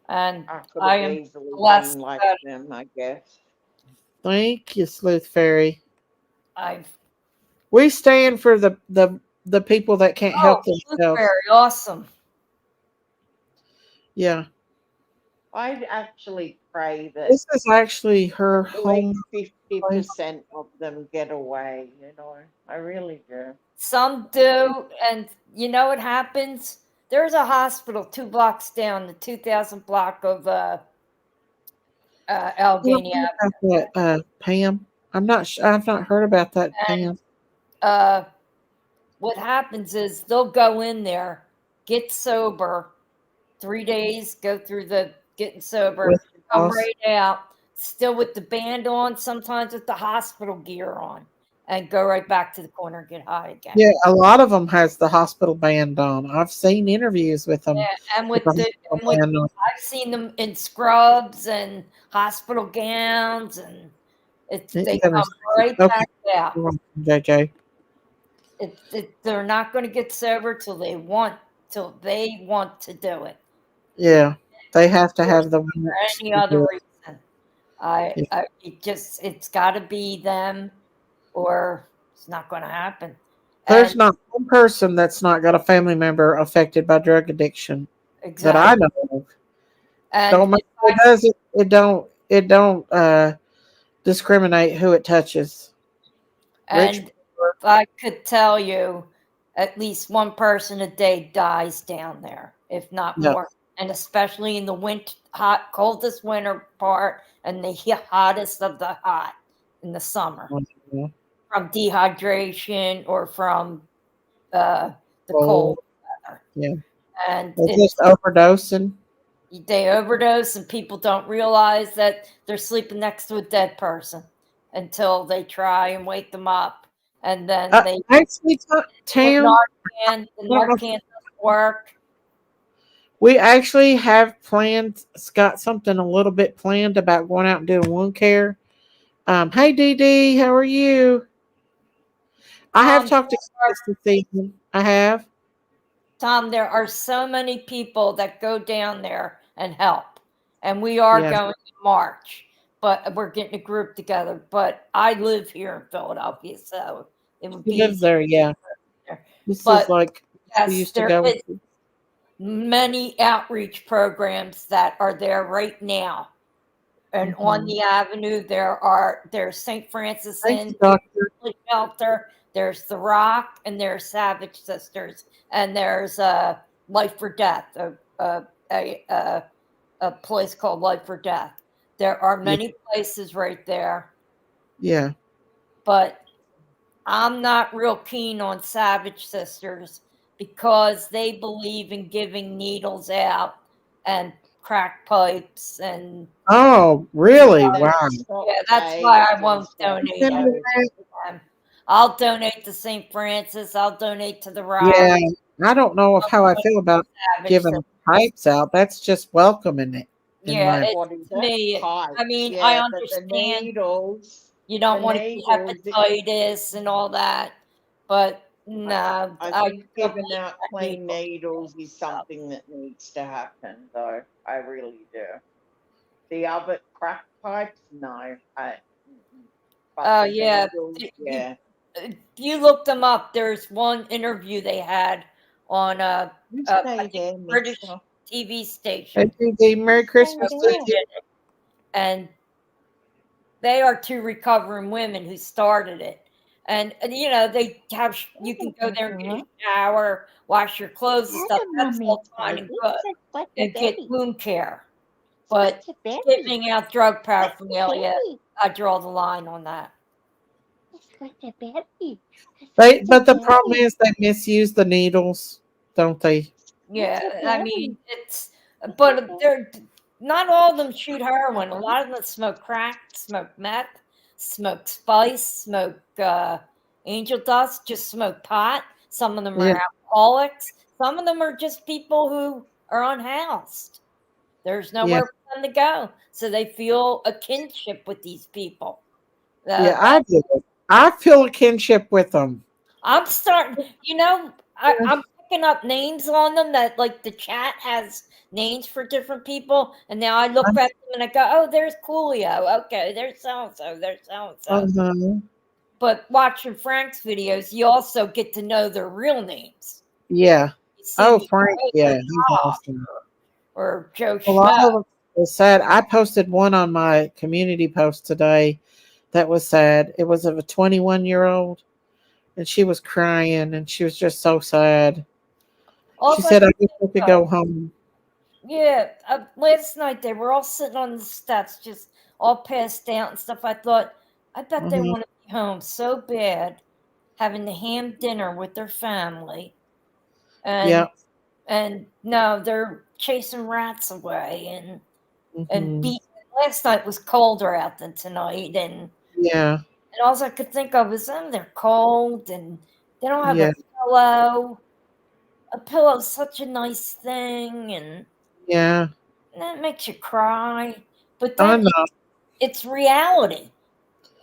And I could I have am easily blessed been like that them, I guess. Thank you, Sleuth Fairy. I've. We stand for the people that can't Oh, help themselves. Blueberry, awesome. Yeah. I'd actually pray that This is actually her at home least place. 50% of them get away, I really do. Some do, and you know what happens? There's a hospital 2 blocks down, the 2000 block of You don't Allegheny hear about that, Pam. I've not heard about that, Avenue. Pam. What happens is they'll go in there, get sober, 3 days, go through the getting sober, With the come boss. right out, still with the band on, sometimes with the hospital gear on, and go right back to the corner and get high again. Yeah, a lot of them has the hospital band on. I've seen interviews with them Yeah, and with the with hospital band on. I've seen them in scrubs and hospital gowns, and It's they gonna come right okay, back out. you're welcome, JJ. They're not going to get sober till they want to do it. Yeah, they have to For have the works any to other do it. reason. It's got to be them, or it's not going to happen. There's And not one person that's not got a family member affected by drug addiction that I exactly. know of. And Don't matter who does it. It don't discriminate who it touches. Rich, and poor. if I could tell you, at least one person a day dies down there, if not Yeah. more. And especially in the coldest winter part, and the hottest of the hot in the summer, from dehydration or from the Cold. cold weather. Yeah. And They're just overdosing. they overdose, and people don't realize that they're sleeping next to a dead person until they try and wake them up, and then they Actually, put Tam, Narcan. The Narcan doesn't work. we actually have planned. Got something a little bit planned about going out and doing wound care. Hey, Dee Dee, how are you? I have talked to Chris this evening. I have. Tom, there are so many people that go down there and help, and we are Yes. going in March, but we're getting a group together. But I live here in Philadelphia, so it would He be lives there. Yeah. there. This is But like we yes, used to there go. is many outreach programs that are there right now. And on the avenue, there's St. Francis Thank Inn you, Doctor. Shelter, there's The Rock, and there's Savage Sisters, and there's Life for Death, a place called Life for Death. There are Yeah. many places right there, Yeah. but I'm not real keen on Savage Sisters because they believe in giving needles out and crack pipes and Oh, And really? the Wow. stock yeah, that's why I tapes and won't stuff. donate Yeah, anything to them. I'll donate to St. Francis. I'll donate to the Rock. yeah, I don't know of I'll how I donate feel about to Savage. giving pipes out. That's just welcoming it in Yeah, my. it What is to it? me. I Pipes. mean, I Yeah, but the understand needles, you the don't want to get needles, hepatitis and all that, but no, I I think don't giving need out that clean needle needles is stuff. something that needs to happen, though. I really do. The other crack pipes, no. But Oh the yeah, needles, you yeah. you look them up. There's one interview they had on You I stay think there, British mister. TV station, You Merry stay Christmas to there. you. and they are two recovering women who started it. And you know, they have you can go there and get a shower, wash your clothes and stuff. Hello, That's mummy all fine and baby. good, What's the and get baby? wound care. But What's the baby? giving out drug What's the paraphernalia, baby? I draw the line on that. What's the baby? But the problem is they misuse the needles, don't they? Yeah, What's the I baby? mean but they're not all of them shoot heroin. A lot of them smoke crack, smoke meth, smoke spice, smoke angel dust, just smoke pot. Some of them Yeah, are alcoholics. Some of them are just people who are unhoused. There's yeah, nowhere for them to go, so they feel a kinship with these people. yeah. Uh, I do. I feel a kinship with them. I'm starting, you know, Yeah. I'm picking up names on them that like the chat has names for different people. And now I look at them and I go, oh, there's Coolio. Okay, there's so and so, there's so and so. Uh-huh. But watching Frank's videos, you also get to know their real names. Yeah. You see Oh, these Frank. guys Yeah, like he's Todd awesome. or Joe A lot Schmo. of them was sad. I posted one on my community post today that was sad. It was of a 21-year-old, and she was crying, and she was just so sad. All She I said, "I can wish I think could of, go home." yeah, last night they were all sitting on the steps, just all passed out and stuff. I thought, I bet they Uh-huh. want to be home so bad, having the ham dinner with their family, Yeah. and no, they're chasing rats away and Hmm. beating. Last night was colder out than tonight, Yeah. and all I could think of is, oh, they're cold and they don't have Yeah. a pillow. A pillow's such a nice thing, and Yeah. that makes you cry. But I then know. it's reality.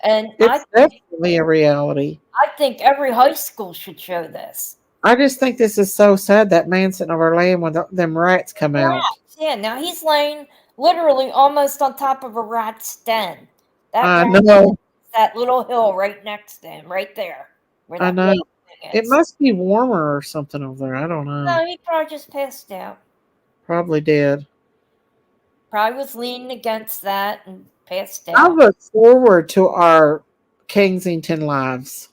And It's definitely a reality. I think every high school should show this. I just think this is so sad that man sitting over laying when them rats come out. Rats. Yeah, now he's laying literally almost on top of a rat's den. That I rat know. that little hill right next to him, right there, where I that know. little thing It is. must be warmer or something over there. I don't know. No, he probably just passed out. Probably did. Probably was leaning against that and passed I out. look forward to our Kensington lives.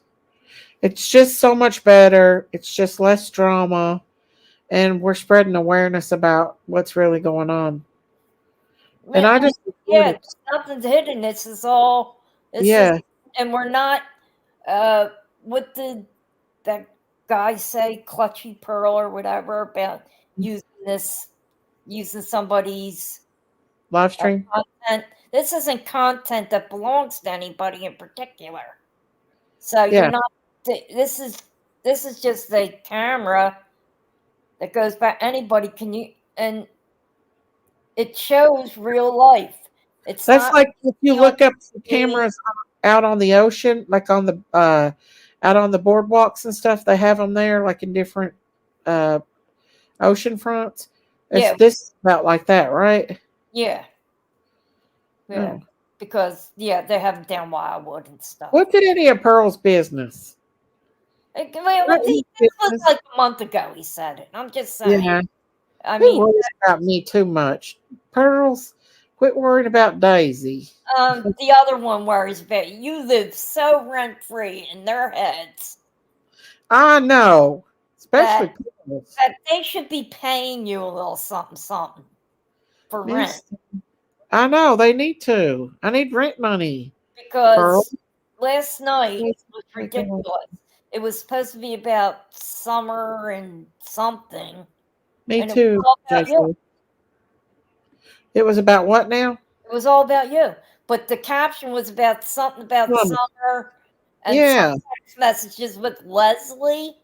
It's just so much better. It's just less drama, and we're spreading awareness about what's really going on. And Man, I just support yeah, it. nothing's hidden. This is all. This is, Yeah, and we're not. What did that guy say, Clutchy Pearl or whatever, about using this, using somebody's live stream. content? This isn't content that belongs to anybody in particular. So you're Yeah, not. This is just a camera that goes back. Anybody can you and it shows real life. It's that's not like if you film look up the TV. cameras out on the ocean, like on the out on the boardwalks and stuff. They have them there, like in different uh ocean fronts. It's Yeah, this about like that, right? yeah, yeah. Oh. Because yeah, they have them down Wildwood and stuff. What did any of Pearl's business? Not his This was business. like a month ago. He said it. I'm just saying. Yeah. I Who mean, worries about me too much? Pearls, quit worrying about Daisy. the other one worries about you. You live so rent free in their heads I know. that Especially Pearls. they should be paying you a little something something for rent. Yes. I know, they need to. I need rent money. Pearl. Because last night was Me ridiculous. It was supposed to be about summer and something, and it was too, all about you. Jason. It was about what now? It was all about you. But the caption was about something about Woman. summer and some Yeah. text messages with Leslie.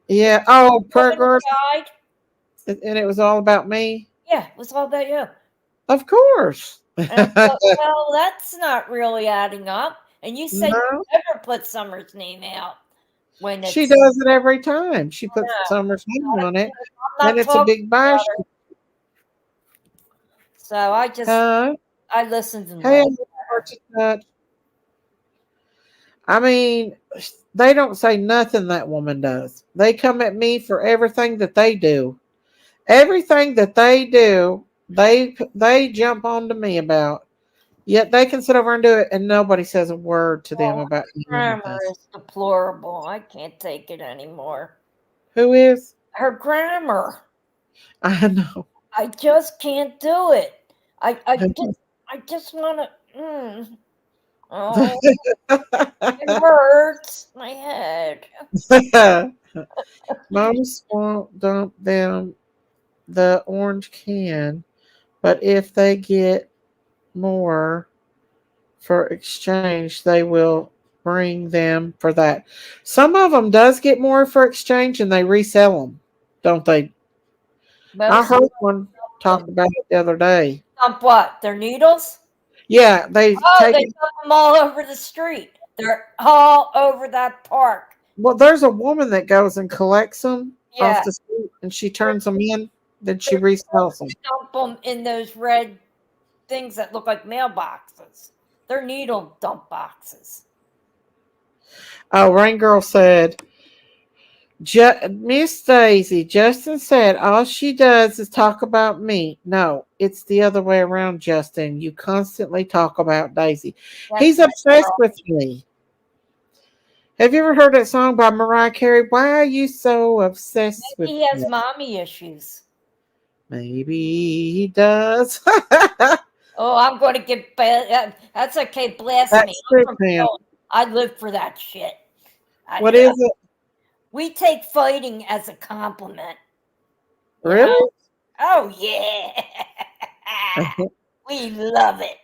Yeah. Oh, prayer Woman who girl. died. And it was all about me. Yeah, it was all about you. Of course. And I thought, well, that's not really adding up. And you said you No, never put Summer's name out when she it's does it every time. She no, puts Summer's name on it, I'm and not it's a talking big bash. about her. So Uh, I listened and hey, laughed. I mean, they don't say nothing that woman does. They come at me for everything that they do. Everything that they do, they jump onto me about. Yet they can sit over and do it, and nobody says a word to them Well, about grammar anything. is deplorable. I can't take it anymore. Who is? Her grammar. I know. I just can't do it. I just want to. Oh, it hurts my head. Most won't dump them the orange can, but if they get more for exchange, they will bring them for that. Some of them does get more for exchange and they resell them, don't they? I Most heard one of talk them about it the other day. dump what? Their needles? Yeah, they Oh, take they it. dump them all over the street. They're all over that park. Well, there's a woman that goes and collects them off Yeah, the street and she they're, turns them in, then she they're resells supposed them. to dump them in those red things that look like mailboxes. They're needle dump boxes. Oh, Rain Girl said, Miss Daisy, Justin said all she does is talk about me. No, it's the other way around, Justin. You constantly talk about Daisy. That's He's right, obsessed girl. with me. Have you ever heard that song by Mariah Carey? Why are you so obsessed with Maybe he has me? mommy issues. Maybe he does. Oh, I'm going to get that's okay. Blast That me. I'm strip from him. Philly. I live for that shit. What is it? We take fighting as a compliment. You know? Really? Oh yeah. We love it.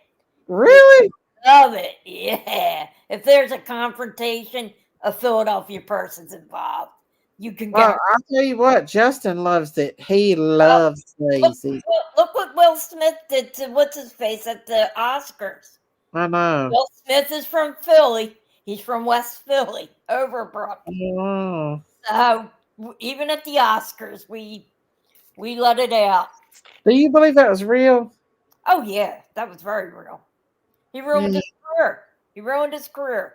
We Really? love it. Yeah. If there's a confrontation, a Philadelphia person's involved. You can Well, guarantee. I'll tell you what, Justin loves it. He Oh, loves Daisy. look what Will Smith did to what's his face at the Oscars. I know. Will Smith is from Philly. He's from West Philly, Overbrook. Oh. So even at the Oscars, we let it out. Do you believe that was real? Oh yeah, that was very real. He ruined Yeah. his career. He ruined his career.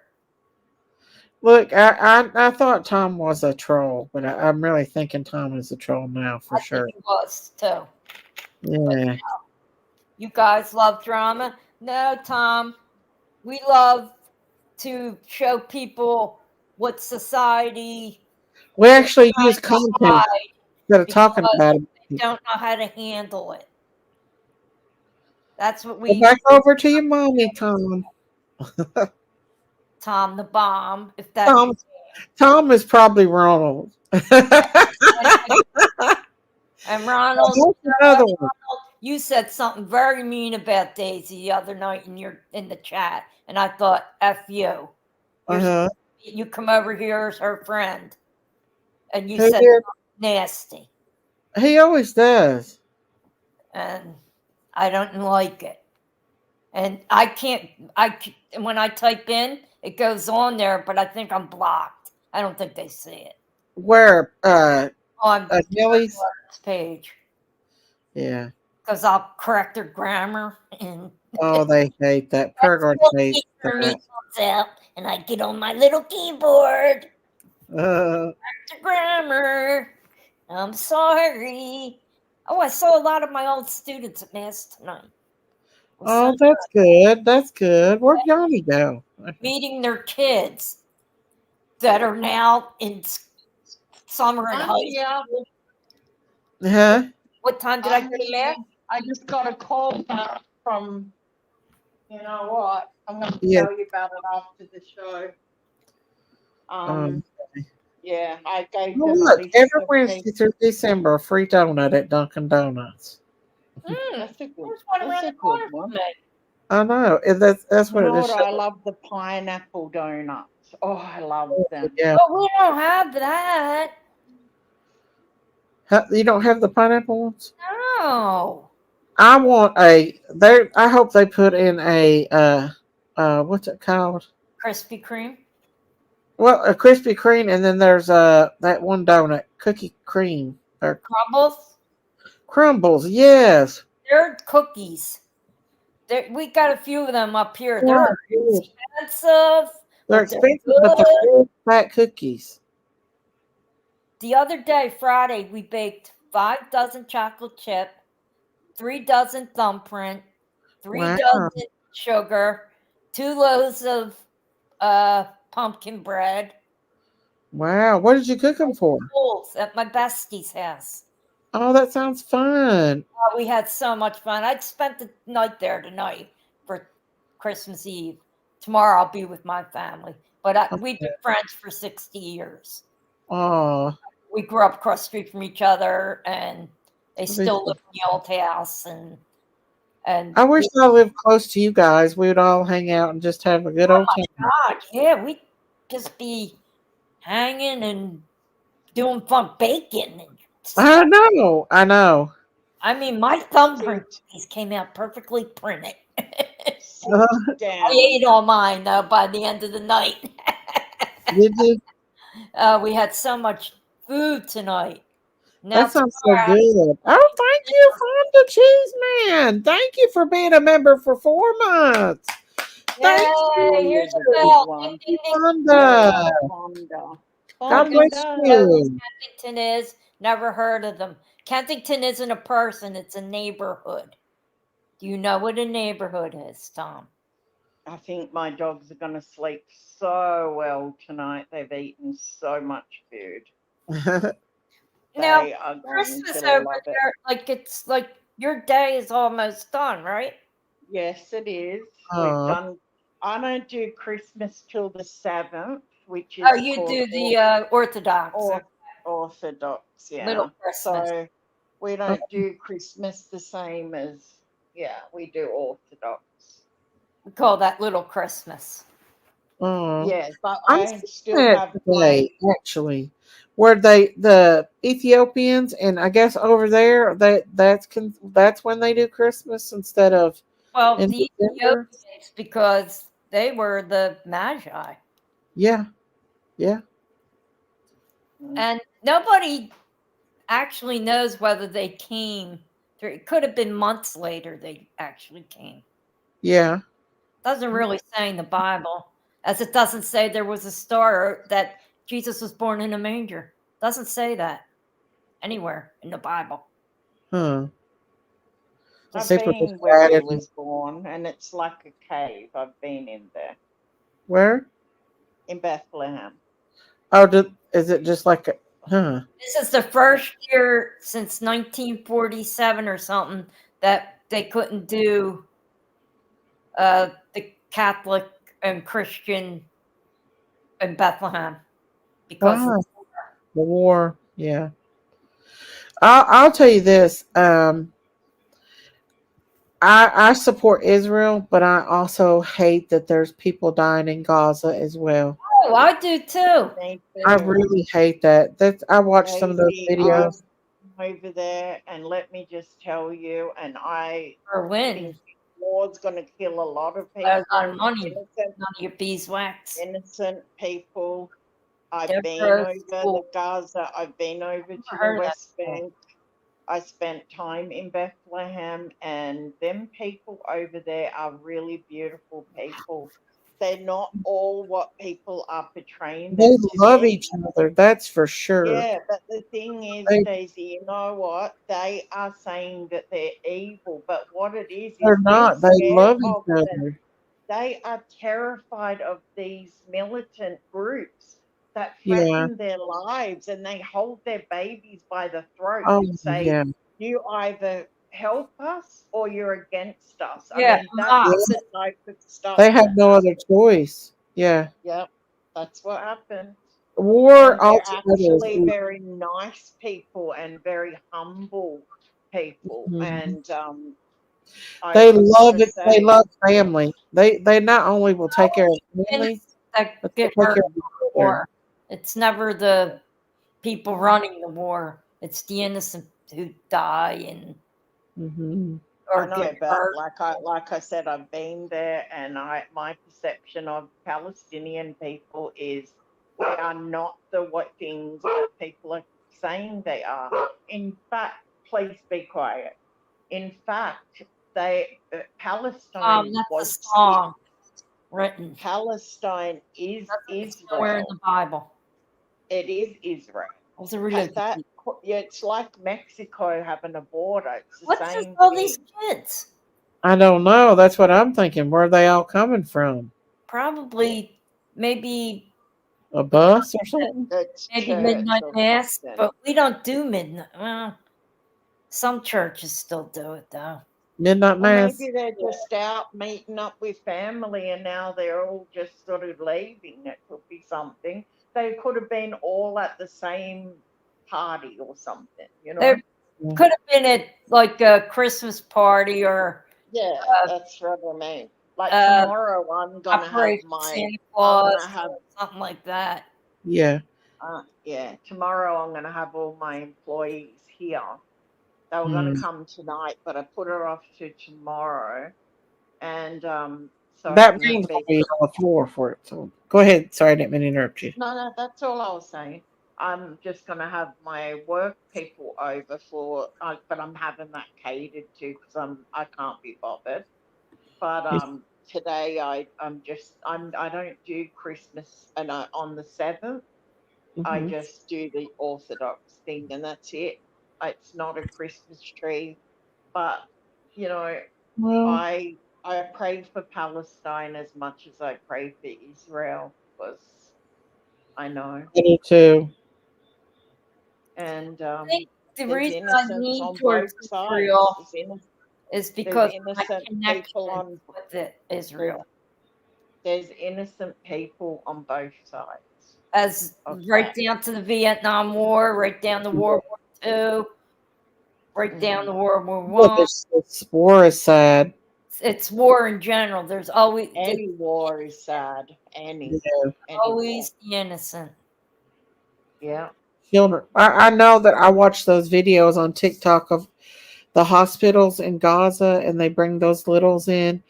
Look, I thought Tom was a troll, but I'm really thinking Tom is a troll now for I think sure. he was too. But Yeah. you guys love drama? No, Tom. We love to show people what society We is actually use trying to content hide instead of talking because about they it. don't know how to handle it. That's what Go we back over to your mommy, Tom. Tom the Bomb, if that's Tom, your Tom is probably Ronald. name. And Ronald, That's another one. you said something very mean about Daisy the other night in the chat, and I thought, "F you." Uh-huh. You come over here as her friend, and you Who said did? nasty, He always does. and I don't like it. And I can't. When I type in, it goes on there, but I think I'm blocked. I don't think they see it Where? on Nellie's? this page Yeah. because I'll correct their grammar and Oh, they hate that. Pergard hates for me that. comes out, and I get on my little keyboard. Uh, The grammar. I'm sorry. Oh, I saw a lot of my old students at Mass tonight. oh, that's good. That's good. Where'd Yanni go? Meeting their kids that are now in summer and I'm high here. school. Huh? What time did I go I'm to here. Mass? I just got a call back from, you know what? I'm going to Yeah. tell you about it after the show. Um, Yeah, I gave oh, them a look, list every of Wednesday through December, a free donut at Dunkin' Donuts. That's a good. There's one That's around a the corner good from one. me. I know. That's You what know it what? is. I love the pineapple donuts. Oh, I love them. Yeah. But we don't have that. You don't have the pineapple ones? No. I want a there. I hope they put in a what's it called? Krispy Kreme. Well, a Krispy Kreme, and then there's that one donut, cookie cream or Crumbles. crumbles. Yes. They're cookies. We got a few of them up here. Yeah, They're yeah. expensive, They're but they're expensive, but they're good. good fat cookies. The other day, Friday, we baked 5 dozen chocolate chip, 3 dozen thumbprint, three Wow. dozen sugar, 2 loaves of pumpkin bread, Wow. What did you cook them for? bowls at my bestie's house. Oh, that sounds fun. Oh, we had so much fun. I'd spent the night there tonight for Christmas Eve. Tomorrow I'll be with my family. But we've been friends for 60 years. Oh, We grew up across the street from each other, and they still live in the old house. And I wish I lived close to you guys. We would all hang out and just have a good old time. God, yeah, we'd just be hanging and doing fun baking and stuff. I know. I know. I mean, my thumbprint cookies came out perfectly printed. Sit Uh, down. I ate all mine though by the end of the night. did you? We had so much food tonight. Now That sounds so tomorrow, good. Oh, thank you, Fonda Cheese Man. Thank you for being a member for 4 months. Thank yay, here's That's a the good bell. one. Ding, ding, ding. Fonda. Fonda. God Nobody bless Fonda. knows what you. Kensington is. Never heard of them. Kensington isn't a person, it's a neighborhood. Do you know what a neighborhood is, Tom? I think my dogs are going to sleep so well tonight. They've eaten so much food. Now, They are going Christmas to over love it. there, like it's like your day is almost done, right? Yes, it is. We've Oh, done. I don't do Christmas till the 7th, which is Oh, you called do the Orthodox Orthodox. little Yeah. Christmas. So we don't do Christmas the same as, yeah, we do Orthodox. We call that little Christmas. oh. Yeah, but I I seen still that have today, actually, where the Ethiopians, and I guess over there that's when they do Christmas instead of Well, in the December. Ethiopians, because they were the Magi. Yeah, yeah. And nobody actually knows whether they came through. It could have been months later they actually came. Yeah. Doesn't really say in the Bible, as it doesn't say there was a star that Jesus was born in a manger. Doesn't say that anywhere in the Bible. Huh. I've Super been where he excited. was born, and it's like a cave. I've been in there Where? in Bethlehem. Oh, is it just like a, huh? This is the first year since 1947 or something that they couldn't do the Catholic and Christian in Bethlehem because Wow. The war. Yeah. I'll tell you this. I support Israel, but I also hate that there's people dying in Gaza as well. oh, I do too. Me I too. really hate that. I watched some of those Daisy, videos. I'm over there, and let me just tell you, and I Or win. think war's going to kill a lot of A lot of people, money. None of your beeswax. innocent people. I've Deborah been over School. the Gaza. I've been over to the heard of that West school. Bank. I spent time in Bethlehem, and them people over there are really beautiful people. They're not all what people are portraying They them to love be. each other, that's for sure. Yeah, but the thing is, They, Daisy, you know what? They are saying that they're evil, but what it is they're they're not. They scared love of each them. other. They are terrified of these militant groups that Yeah. threaten their lives, and they hold their babies by the throat Oh, and say, yeah. you either help us or you're against us. I Yeah, mean, that's Hamas. the type of stuff They have that no other happens. choice. Yeah. Yep, that's what happens. War And they're altogether is actually evil. very nice people and very humble people, Mhm. and I They just got love to it. They say, love family. They not only will take care of family, Innocents that but get they'll take hurt care in of each the other. war. It's never the people running the war. It's the innocent who die and Hmm. I or know, get but hurt. like I said, I've been there, and my perception of Palestinian people is they are not the what things that people are saying they are. In fact, please be quiet. In fact, Palestine That's a was song written. Palestine is It's nowhere in Israel. the Bible. It is Israel. It's a religion. That yeah, it's like Mexico having a border. It's the What's this? same All these thing. kids? I don't know. That's what I'm thinking. Where are they all coming from? Probably, maybe, A bus or something? It's maybe church midnight or mass, something. but we don't do midnight. Well, some churches still do it though. Midnight Or mass? maybe they're just out meeting up with family and now they're all just sort of leaving. It could be something. They could have been all at the same party or something, you There know? could have been at like a Christmas party or Yeah, uh, that's what I mean. Like uh, tomorrow, Operation Santa I'm Claus gonna have, or something like that. Yeah. yeah, tomorrow I'm gonna have all my employees here. They were gonna Mm. come tonight, but I put her off to tomorrow, and so I That can means I'll speak. be on the floor for it. So go ahead. Sorry, I didn't mean to interrupt you. No, no, that's all I was saying. I'm just going to have my work people over but I'm having that catered to because I can't be bothered. But today I don't do Christmas and on the 7th. I Mm-hmm. just do the Orthodox thing and that's it. It's not a Christmas tree, but you know, Well, I pray for Palestine as much as I pray for Israel because I know. I do too. And I think the there's reason I innocence lean on towards both sides. Israel is There's because of my innocent people connection on with there's, Israel. there's innocent people on both sides As of right that. down to the Vietnam War, right down to World War II, right down to Hmm. World War Well, One. this war is sad. It's war in general. There's always Any war is sad. Yeah. Any war. always the innocent. Yeah. Children. I know that I watch those videos on TikTok of the hospitals in Gaza and they bring those littles in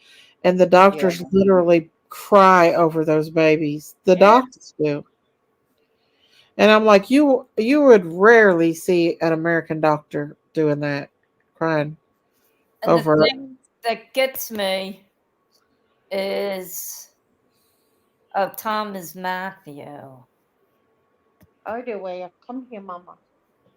and the Yeah. doctors literally cry over those babies. The Yeah. doctors do. And I'm like, you would rarely see an American doctor doing that, crying And the over it. thing that gets me is Thomas Matthew. Oh, do we come here, Mama?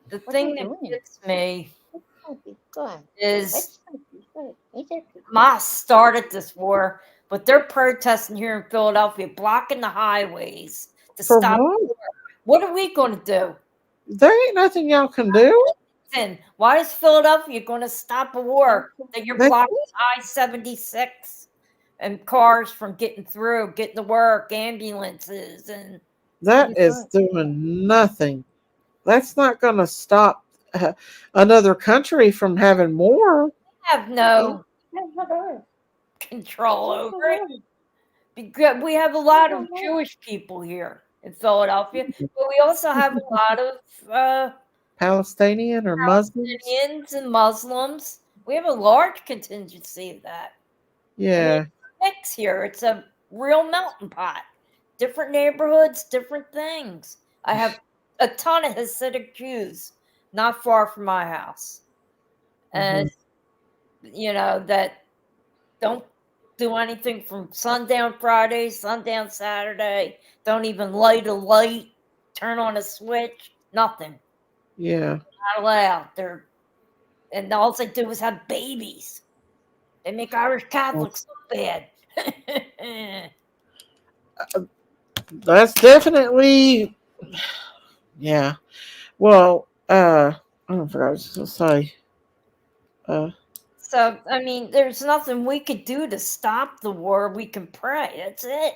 The What are thing you that doing? gets me It's gonna be good. is It's gonna be good. It's okay. Hamas started this war, but they're protesting here in Philadelphia, blocking the highways to For stop. what? What are we going to do? There ain't nothing y'all can do. Then why is Philadelphia going to stop a war that you're They, blocking I-76 and cars from getting through, getting to work, ambulances, and that You is don't. doing nothing. That's not going to stop another country from having more. have Yeah. no Hello. control over it. Hello. Because we have a lot of Hello. Jewish people here in Philadelphia, but we also have a lot of Palestinian or Muslims. Indians and Muslims. We have a large contingency of that. I mean, Yeah. it's a mix here. It's a real melting pot. Different neighborhoods, different things. I have a ton of Hasidic Jews not far from my house. Hmm. And, that don't do anything from sundown Friday, sundown Saturday, don't even light a light, turn on a switch, nothing. Yeah. Not allowed. And all they do is have babies. They make Irish Catholics look bad. That's definitely, yeah. Well, I don't forgot what I was going to say. Uh, So, I mean, there's nothing we could do to stop the war. We can pray. That's it.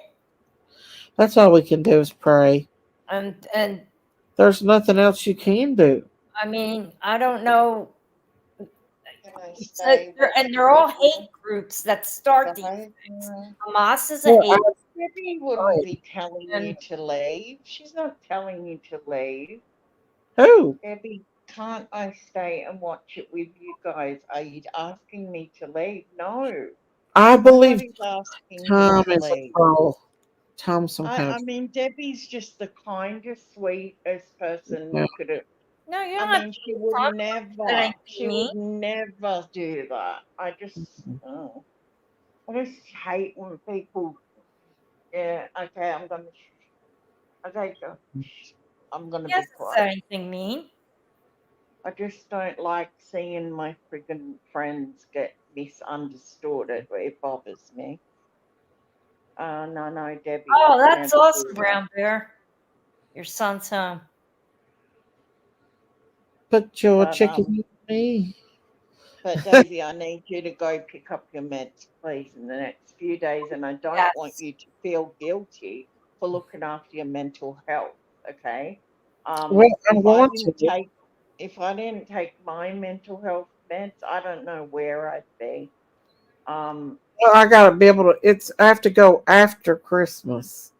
that's all we can do is pray. And There's nothing else you can do. I mean, I don't know. I So say they're all hate groups that start these things. Hamas is a Well, hate, Debbie I, wouldn't be telling you and to leave. She's not telling you to leave. who? Debbie, can't I stay and watch it with you guys? Are you asking me to leave? No, I believe nobody's asking you Tom to is a leave. troll. Tom's some kind I of mean, Debbie's just the kindest, sweetest person yeah. you could have. no, you I don't have mean, to be fun. That ain't she mean. would never do that. Oh, I just hate when people, yeah, okay, okay, I'm gonna Yes, be to say quiet. anything mean. I just don't like seeing my friggin' friends get misunderstood. It bothers me. No, Debbie Oh, would that's never awesome, do that. Brown Bear. Your son's home. Put your But chicken in me. Daisy, I need you to go pick up your meds, please, in the next few days, and I don't want Yes. you to feel guilty for looking after your mental health. Okay. Well, If I'm I going didn't to. take if I didn't take my mental health meds, I don't know where I'd be. Um, Well, I gotta be able to. I have to go after Christmas.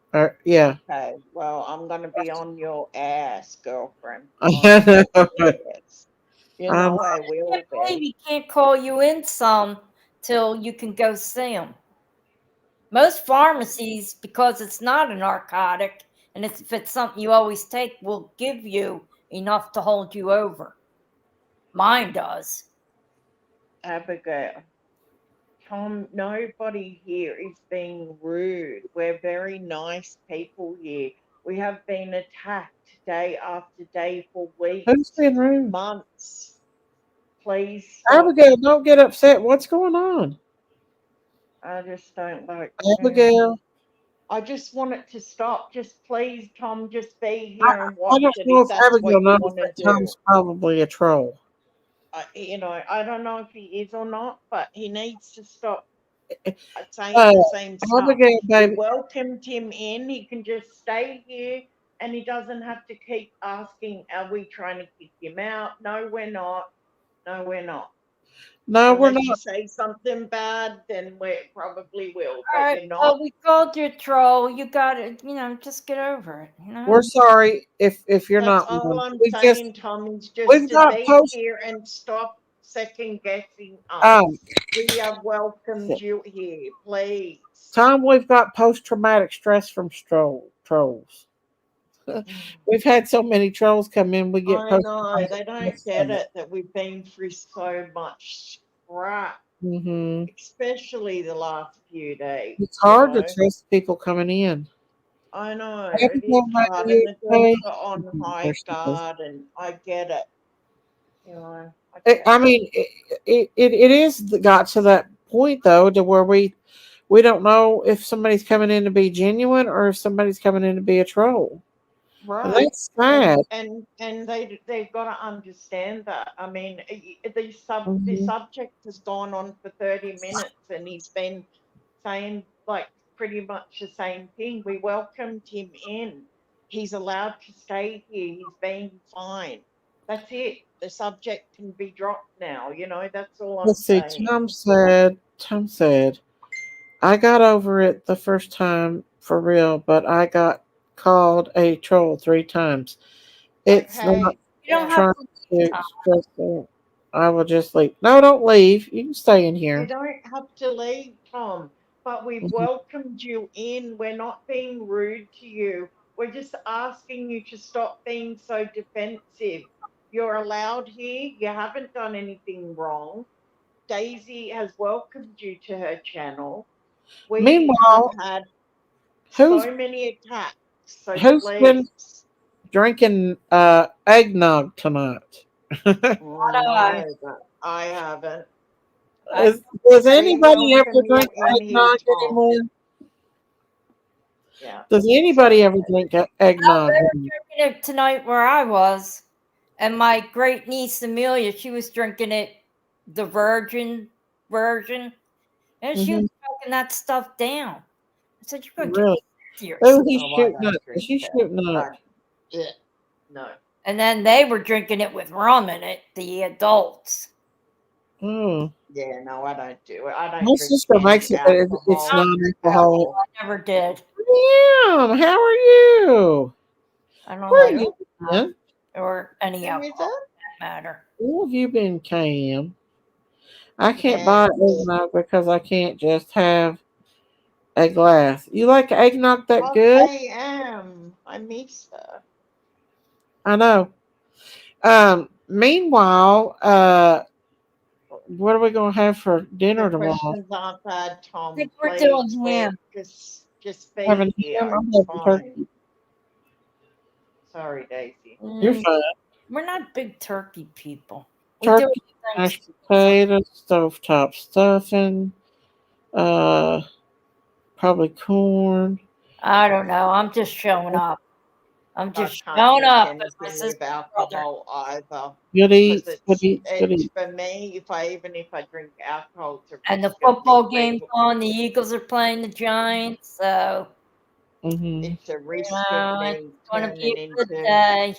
Yeah. okay. Well, I'm gonna be on your ass, girlfriend. On I your know. ass. You Um, know I I will can't believe be. he can't call you in some till you can go see him. Most pharmacies, because it's not a narcotic, and if it's something you always take, will give you enough to hold you over. Mine does. Abigail. Tom, nobody here is being rude. We're very nice people here. We have been attacked day after day for who's weeks, being rude? months. Please stop. Abigail, don't get upset. What's going on? I just don't like. Abigail, I just want it to stop. Just please, Tom, just be I, here and I watch don't it know if if that's Abigail what you knows want to that do. Tom's probably a troll. I don't know if he is or not, but he needs to stop saying Uh, the same stuff. Abigail, We baby. welcomed him in. He can just stay here and he doesn't have to keep asking, are we trying to kick him out? No, we're not. No, we're not. No, we're Unless you not. say something bad, then we probably will, All but right. you're not. Well, we called you a troll. You got it. Just get over it. We're sorry if you're That's not all one. I'm We just saying, Tom, is just we've to got be post. here and stop second guessing Um, us. We have welcomed you here, please. Tom, we've got post traumatic stress from trolls. We've had so many trolls come in. We get I post know, traumatic they don't stress get from it. it that we've been through so much crap, Hmm. especially the last few days, It's you hard to know. trust people coming in. I know it Abigail, is hard, maybe and you the okay? girls are on Mhm, there high she is. guard, and I get it, you know, I I get it. mean, it is got to that point though, to where we don't know if somebody's coming in to be genuine or if somebody's coming in to be a troll. And Right. that's sad. And they've got to understand that. I mean, the Hmm. subject has gone on for 30 minutes and he's been saying like pretty much the same thing. We welcomed him in. He's allowed to stay here. He's being fine. That's it. The subject can be dropped now. That's all I'm Let's see. saying. Tom said, I got over it the first time for real, but I got called a troll 3 times. It's not Okay. You don't Yeah. have trying to leave, to Tom. stress out. I will just leave. No, don't leave. You can stay in You here. don't have to leave, Tom, but we've Mhm. welcomed you in. We're not being rude to you. We're just asking you to stop being so defensive. You're allowed here. You haven't done anything wrong. Daisy has welcomed you to her channel. We have Meanwhile, had who's so many attacks. So who's been please. drinking eggnog tonight? No, but I haven't. I, Does We anybody ever welcome you drink in here, eggnog Tom. anymore? Yeah. Does Sorry. anybody ever drink oh, eggnog? they were drinking it tonight where I was, and my great niece Amelia, she was drinking it, the virgin version, and she was Hmm. choking that stuff down. I said, "You're gonna get Really? sick to yourself." Oh, he's Oh, I shooting don't up. drink She's that. shooting up. Yeah, no. And then they were drinking it with rum in it, the adults. Oh, Yeah, no, I don't do it. I my don't drink sister any makes it, but it's alcohol at non-alcoholic. all. I never did. Damn, how are you? I don't Where are like you been? or any Who is alcohol it? for that matter. Where have you been, Cam? I can't Yeah, buy eggnog because I can't just have a glass. You like eggnog that good? okay, I miss her. I know. Meanwhile, what are we gonna have for The dinner tomorrow? questions aren't bad, I Tom. think we're Please, doing we're ham. just be Having here. ham? I'm It's having fine. turkey. Sorry, Daisy. You're Mm, fine. we're not big turkey people. We do Turkey, things. mashed potatoes, stovetop stuffing, uh, probably corn. I don't know. I'm just showing up. I'm I just can't showing drink up. And my anything sister with and brother. alcohol either. Good Because eats, good it's eats, good it's eats. for me, even if I drink alcohol, it's a And the risk of me football game's breaking. on. The Eagles are playing the Giants. So, Hmm. It's a risk of it's me going to be turning a good into day.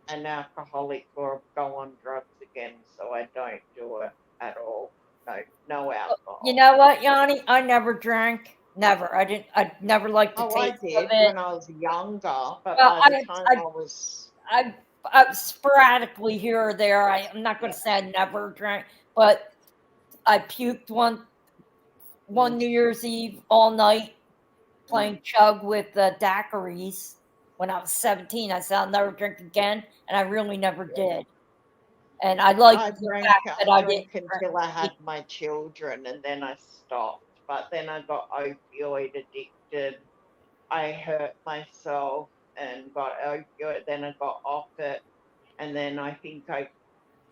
an alcoholic or go on drugs again. So I don't do it at all. No, no You alcohol. know what, Yanni? I never drank. Never. I didn't. I never liked the Oh, I taste of did it. when I was younger, but Well, by the time I was, I, sporadically here or there. I'm not going to say I never drank, but I puked one mm, New Year's Eve all night mm, playing chug with daiquiris when I was 17. I said I'll never drink again, and I really never yeah. did. And I like the fact I that I didn't drank until I had my children and then I stopped. But then I got opioid addicted. I hurt myself and got opioid. Then I got off it. And then I think I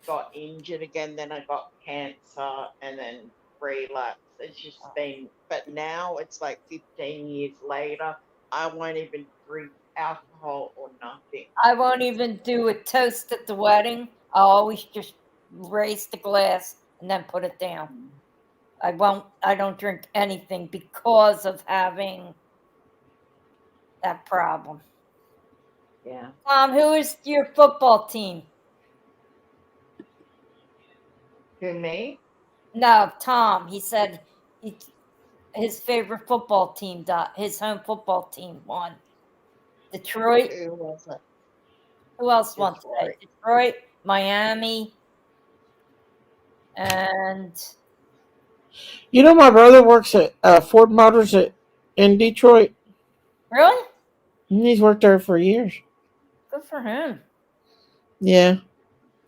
got injured again. Then I got cancer and then relapse. It's just been, but now it's like 15 years later. I won't even drink alcohol or nothing. I won't even do a toast at the wedding. I'll always just raise the glass and then put it down. I won't. I don't drink anything because of having that problem. Yeah. Who is your football team? Who, me? No, Tom. He said his favorite football team, his home football team won. Detroit. Who was it? Who else won today? Detroit. Detroit, Miami, and You know, my brother works at Ford Motors in Detroit. really? And he's worked there for years. Good for him. Yeah,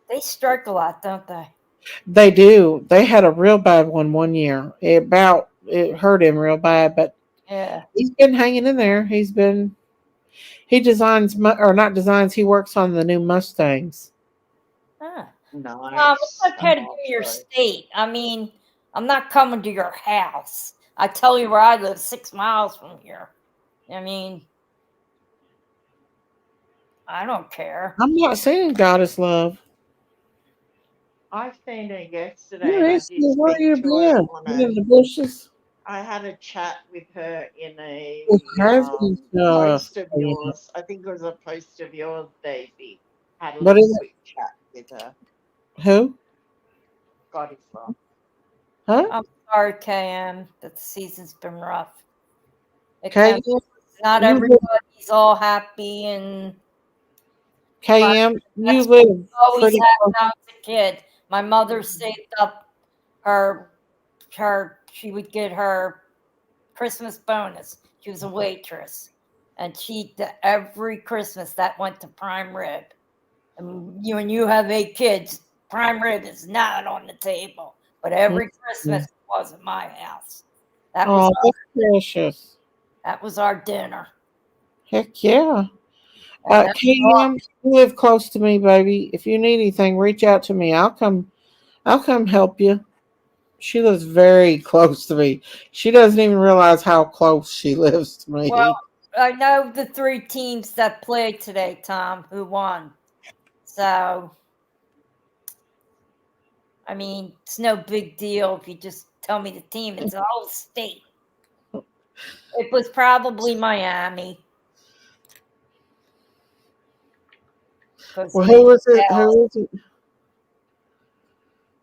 They strike a lot, don't they? they do. They had a real bad one year. It hurt him real bad, but Yeah. he's been hanging in there. He designs or not designs. He works on the new Mustangs. Huh. Nice. It's okay to give Oh, me your good. state. I mean, I'm not coming to your house. I tell you where I live, 6 miles from here. I mean, I don't care. I'm not saying goddess love. I seen her yesterday Where and I is did he? Where speak you to her been? on You a, in the bushes? I had a chat with her in With a husband stuff. post of Yeah. yours. I think it was a post of yours, Daisy. Had a What little is quick chat with her. it? Who? God is love. Huh? I'm sorry, KM, that the season's been rough. It KM? can not You live, everybody's all happy and fun. KM? You That's what live we always pretty had close. when I was a kid. My mother saved up her she would get her Christmas bonus. She was a waitress. And every Christmas that went to prime rib. And when you have 8 kids, prime rib is not on the table. But every Christmas it was at my house. That was Oh, that's precious. our dinner. Heck yeah. And that's all. KM, you live close to me, baby. If you need anything, reach out to me. I'll come help you. She lives very close to me. She doesn't even realize how close she lives to Well, me. I know the 3 teams that played today, Tom, who won. So, I mean, it's no big deal if you just tell me the team. It's a whole state. It was probably Miami. Because Well, you who is could it? tell Who is it?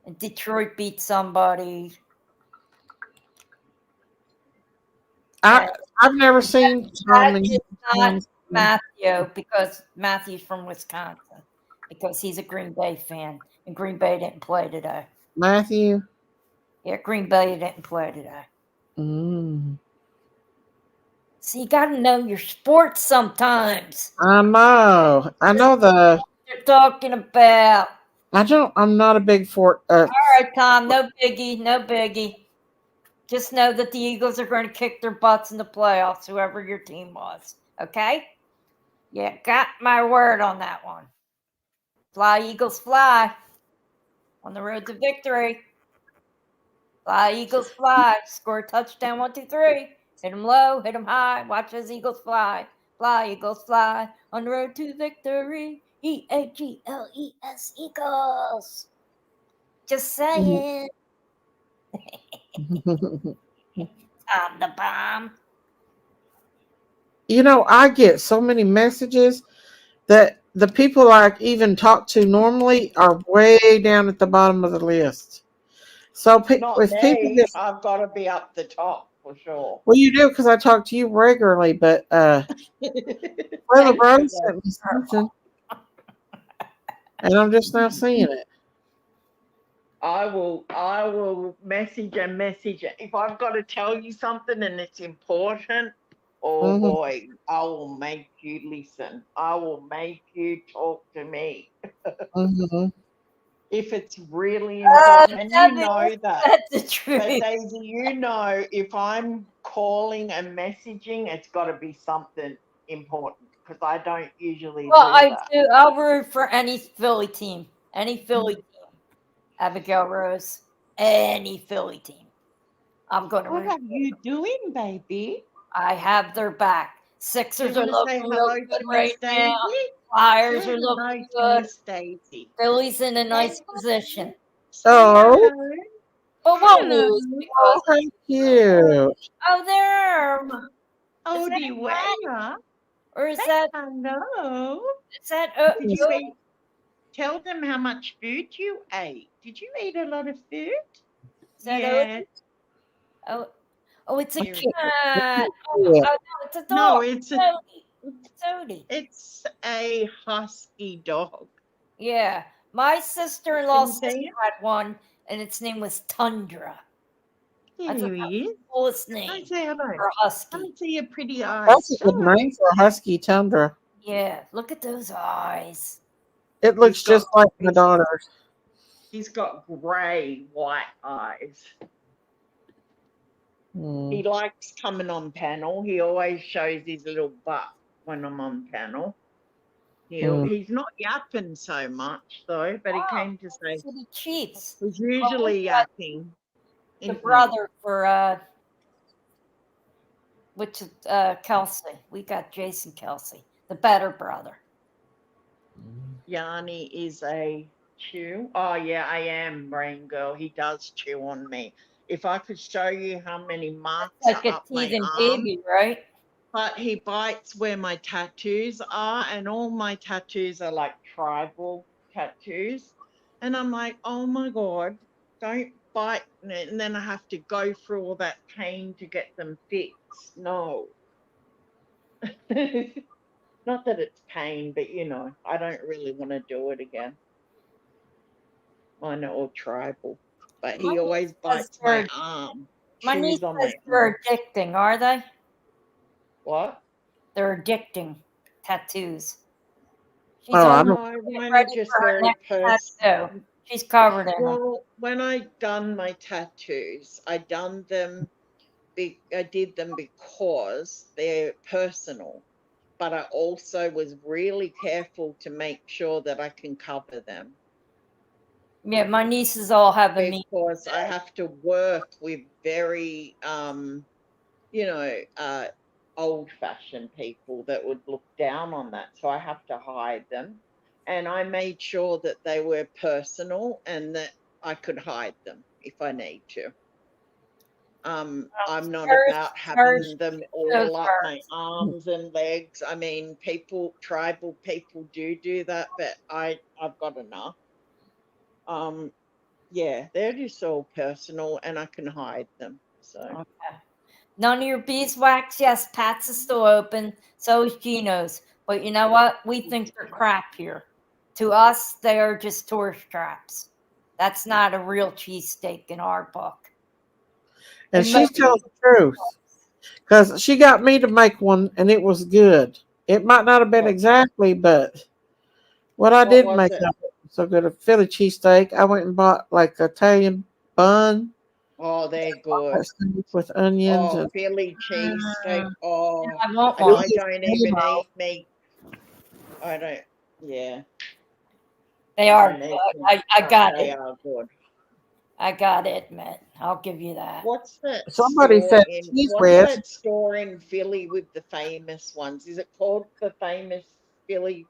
And Detroit beat somebody. I've never seen Tom and That is not Tom's- Matthew because Matthew's from Wisconsin because he's a Green Bay fan and Green Bay didn't play today. Matthew. Yeah, Green Bay didn't play today. Mm. So you got to know your sports sometimes. I know. I know the. You're talking about. I don't. I'm not a big Fort. All right, Tom. No biggie. No biggie. Just know that the Eagles are going to kick their butts in the playoffs, whoever your team was. Okay? Yeah, got my word on that one. Fly, Eagles, fly. On the road to victory. Fly, Eagles, fly. Score a touchdown, 1, 2, 3. Hit them low, hit them high. Watch those Eagles fly. Fly, Eagles, fly. On the road to victory. EAGLES, Eagles. Just saying. Tom the bomb. You know, I get so many messages that the people I even talk to normally are way down at the bottom of the list. So Not if people me. get, I've got to be up the top for sure. well, you do because I talk to you regularly, but Brother Thanks for Rose that. sent me something, and I'm just now seeing it. I will message and message. If I've got to tell you something and it's important, oh Mhm. boy, I will make you listen. I will make you talk to me. Mhm. If it's really important, and you Debbie, know that. that's the But truth. Daisy, you know, if I'm calling and messaging, it's got to be something important because I don't usually Well, do I that. do. I'll root for any Philly team. Any Philly team. Abigail Rose. Any Philly team. I'm going to What root. are you doing, baby? I have their back. You Sixers are want to say looking real hello good to right Miss now. Daisy? Flyers Say are hello looking to good. Miss Daisy. Philly's in a nice Say position. Say Oh, hello. But won't Hello. lose oh, because how cute! there. Oh, that do you right? wear? Or is Say that hello. Did you good? eat? Tell them how much food you ate. Did you eat a lot of food? Is that Yeah. Oh, it's a Here it is. cat. Yeah. Oh, no, it's a No, dog. it's a Odie. It's Odie. it's a husky dog. Yeah. My sister-in-law Can you sister see it? had one, and its name was Tundra. I thought There that he was is. the coolest Come name say hello. for a husky. Come see your pretty eyes. That's a good Hello. name for a husky tundra. Yeah, look at those eyes. It looks just like my daughter's. He's got grey white eyes. Hmm. He likes coming on panel. He always shows his little butt when I'm on panel. He's not yapping so much though, but he came to say City Chiefs. he's usually yapping. The isn't he? brother for which Kelsey. We got Jason Kelsey, the better brother. Yanni is a chew. Oh yeah, I am, Brain Girl. He does chew on me. If I could show you how many marks Like are a up my teething arm, baby, right? but he bites where my tattoos are, and all my tattoos are like tribal tattoos. And I'm like, oh my God, don't bite. And then I have to go through all that pain to get them fixed. No. Not that it's pain, but I don't really want to do it again. Mine are all tribal. But he always bites my arm, My niece chews on says my arm. they're addicting, are they? What? They're addicting tattoos. She's Oh, I already don't. No, mine are ready just for her very next personal. tattoo. She's covered in them. Well, when I done my tattoos, I did them because they're personal. But I also was really careful to make sure that I can cover them Yeah, my nieces all have a knee. because I have to work with very old-fashioned people that would look down on that. So I have to hide them. And I made sure that they were personal and that I could hide them if I need to. I'm not about having them all up my arms and legs. I mean, tribal people do that, but I've got enough. Yeah, they're just all personal, and I can hide them. So Okay. None of your beeswax. Yes, Pat's is still open. So is Gino's. But you know what? We think they're crap here. To us, they are just tourist traps. That's not a real cheesesteak in our book. And And mo- she's telling the truth because she got me to make one, and it was good. It might not have been what exactly, but what I what did was make it? out so good. A Philly cheesesteak. I went and bought like Italian bun Oh, they're good. with onions Oh, and Philly cheesesteak. Oh, I want and one. I don't even eat meat. I don't. Yeah, They I are don't eat good. meat, I but got they it. are good. I got to admit. I'll give you that. What's that somebody store said in? cheese What's whiz. that store in Philly with the famous ones? Is it called the famous Philly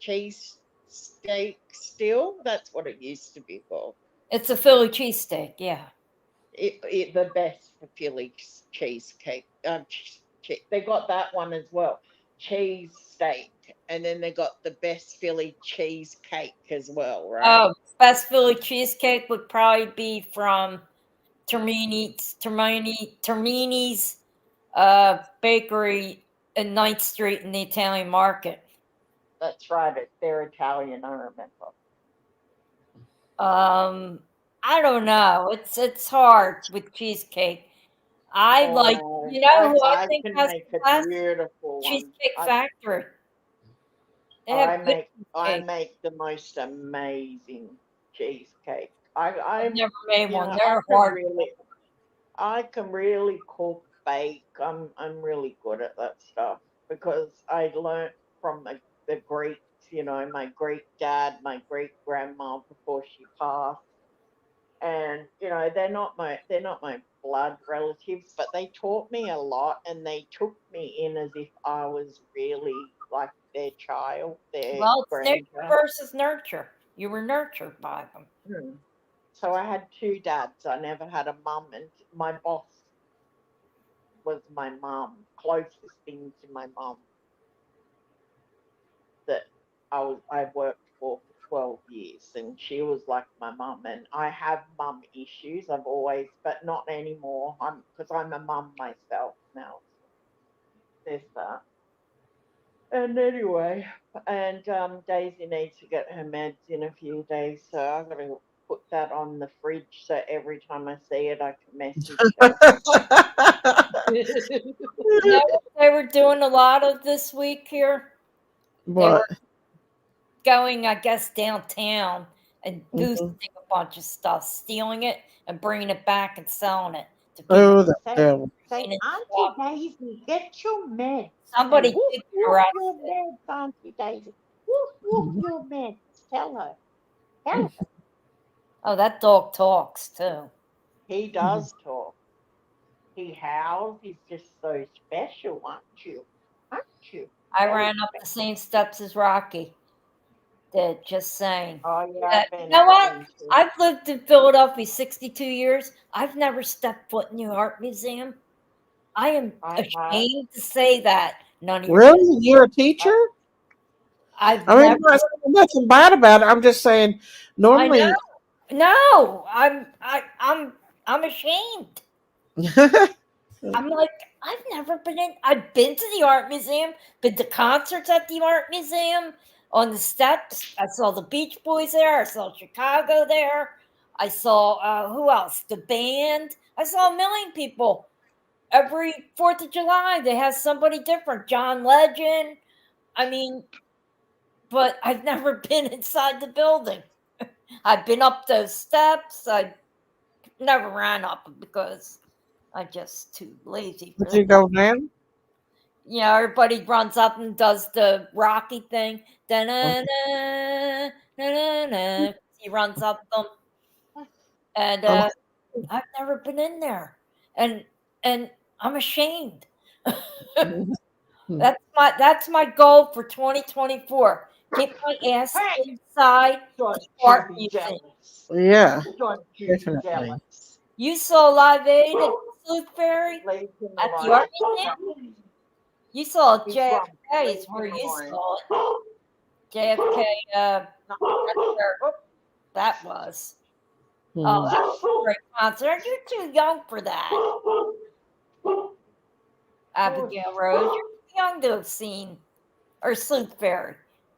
cheese steak? Still, that's what it used to be called. It's a Philly cheesesteak. Yeah. The best for Philly cheesecake. They got that one as well. Cheese steak, and then they got the best Philly cheesecake as well, right? Oh, best Philly cheesecake would probably be from Termini's bakery in 9th Street in the Italian market. That's right. They're Italian, I remember. Um, I don't know. It's hard with cheesecake. I like, Oh, you know who I I think can has make the a best? beautiful one. Cheesecake Factory. They have I good make I cheesecake. make the most amazing cheesecake. I've I'm never made you one. know They're hard. I can really cook, bake. I'm really good at that stuff because I learnt from the Greeks. You know, my great dad, my great grandma before she passed, and they're not my blood relatives, but they taught me a lot, and they took me in as if I was really like their child, their Well, it's nature grandchild. versus nurture. You were nurtured by them. Hmm. So I had two dads. I never had a mum, and my boss was my mum, closest thing to my mum that I worked for 12 years, and she was like my mum. And I have mum issues. I've always, but not anymore. Because I'm a mum myself now. So there's that. And anyway, and Daisy needs to get her meds in a few days, so I'm gonna put that on the fridge so every time I see it, I can message her. You know what they were doing a lot of this week here? They were What? going, I guess, downtown and Mhm. boosting a bunch of stuff, stealing it and bringing it back and selling it to people. Oh, the Say, devil. And Auntie Daisy, get your meds. Say, somebody woof, did get woof your arrested. meds, Auntie Daisy. Woof, woof your meds. Tell her. Tell her. Oh, that dog talks too. He does talk. He howls. He's just so special, aren't you? Aren't you? I Very ran up the special. same steps as Rocky did, just saying. Oh, yeah, Yeah, I've you been know up what? them too. I've lived in Philadelphia 62 years. I've never stepped foot in the art museum. I am I have. ashamed to say that. None of your business. Really? You're a teacher? I, I've I mean, never. I'm not saying nothing bad about it. I'm just saying, I know. normally, No, I'm ashamed. I'm like, I've never been in. I've been to the art museum, been to concerts at the art museum, on the steps. I saw the Beach Boys there. I saw Chicago there. I saw who else? The band. I saw a million people. Every 4th of July, they have somebody different. John Legend. I mean, but I've never been inside the building. I've been up those steps. I never ran up because I'm just too lazy for did that. you go down? You know, everybody runs up and does the Rocky thing. Da-na-na, na-na-na. He runs up them, and Oh, I've never been in there, and and I'm ashamed. That's my goal for 2024. Get my ass hey, inside the don't you art be museum. jealous. yeah, Don't you be definitely. jealous. You saw Live Aid at Sleuth Ferry Leave him at the alone. art museum. You saw He's grumpy. JFK Leave is where him you alone. saw it. JFK. No. That's where Oh, that was. Oh, that was a great concert. You're too young for that, Abigail Rose. You're too young to have seen, or Sleuth Fairy.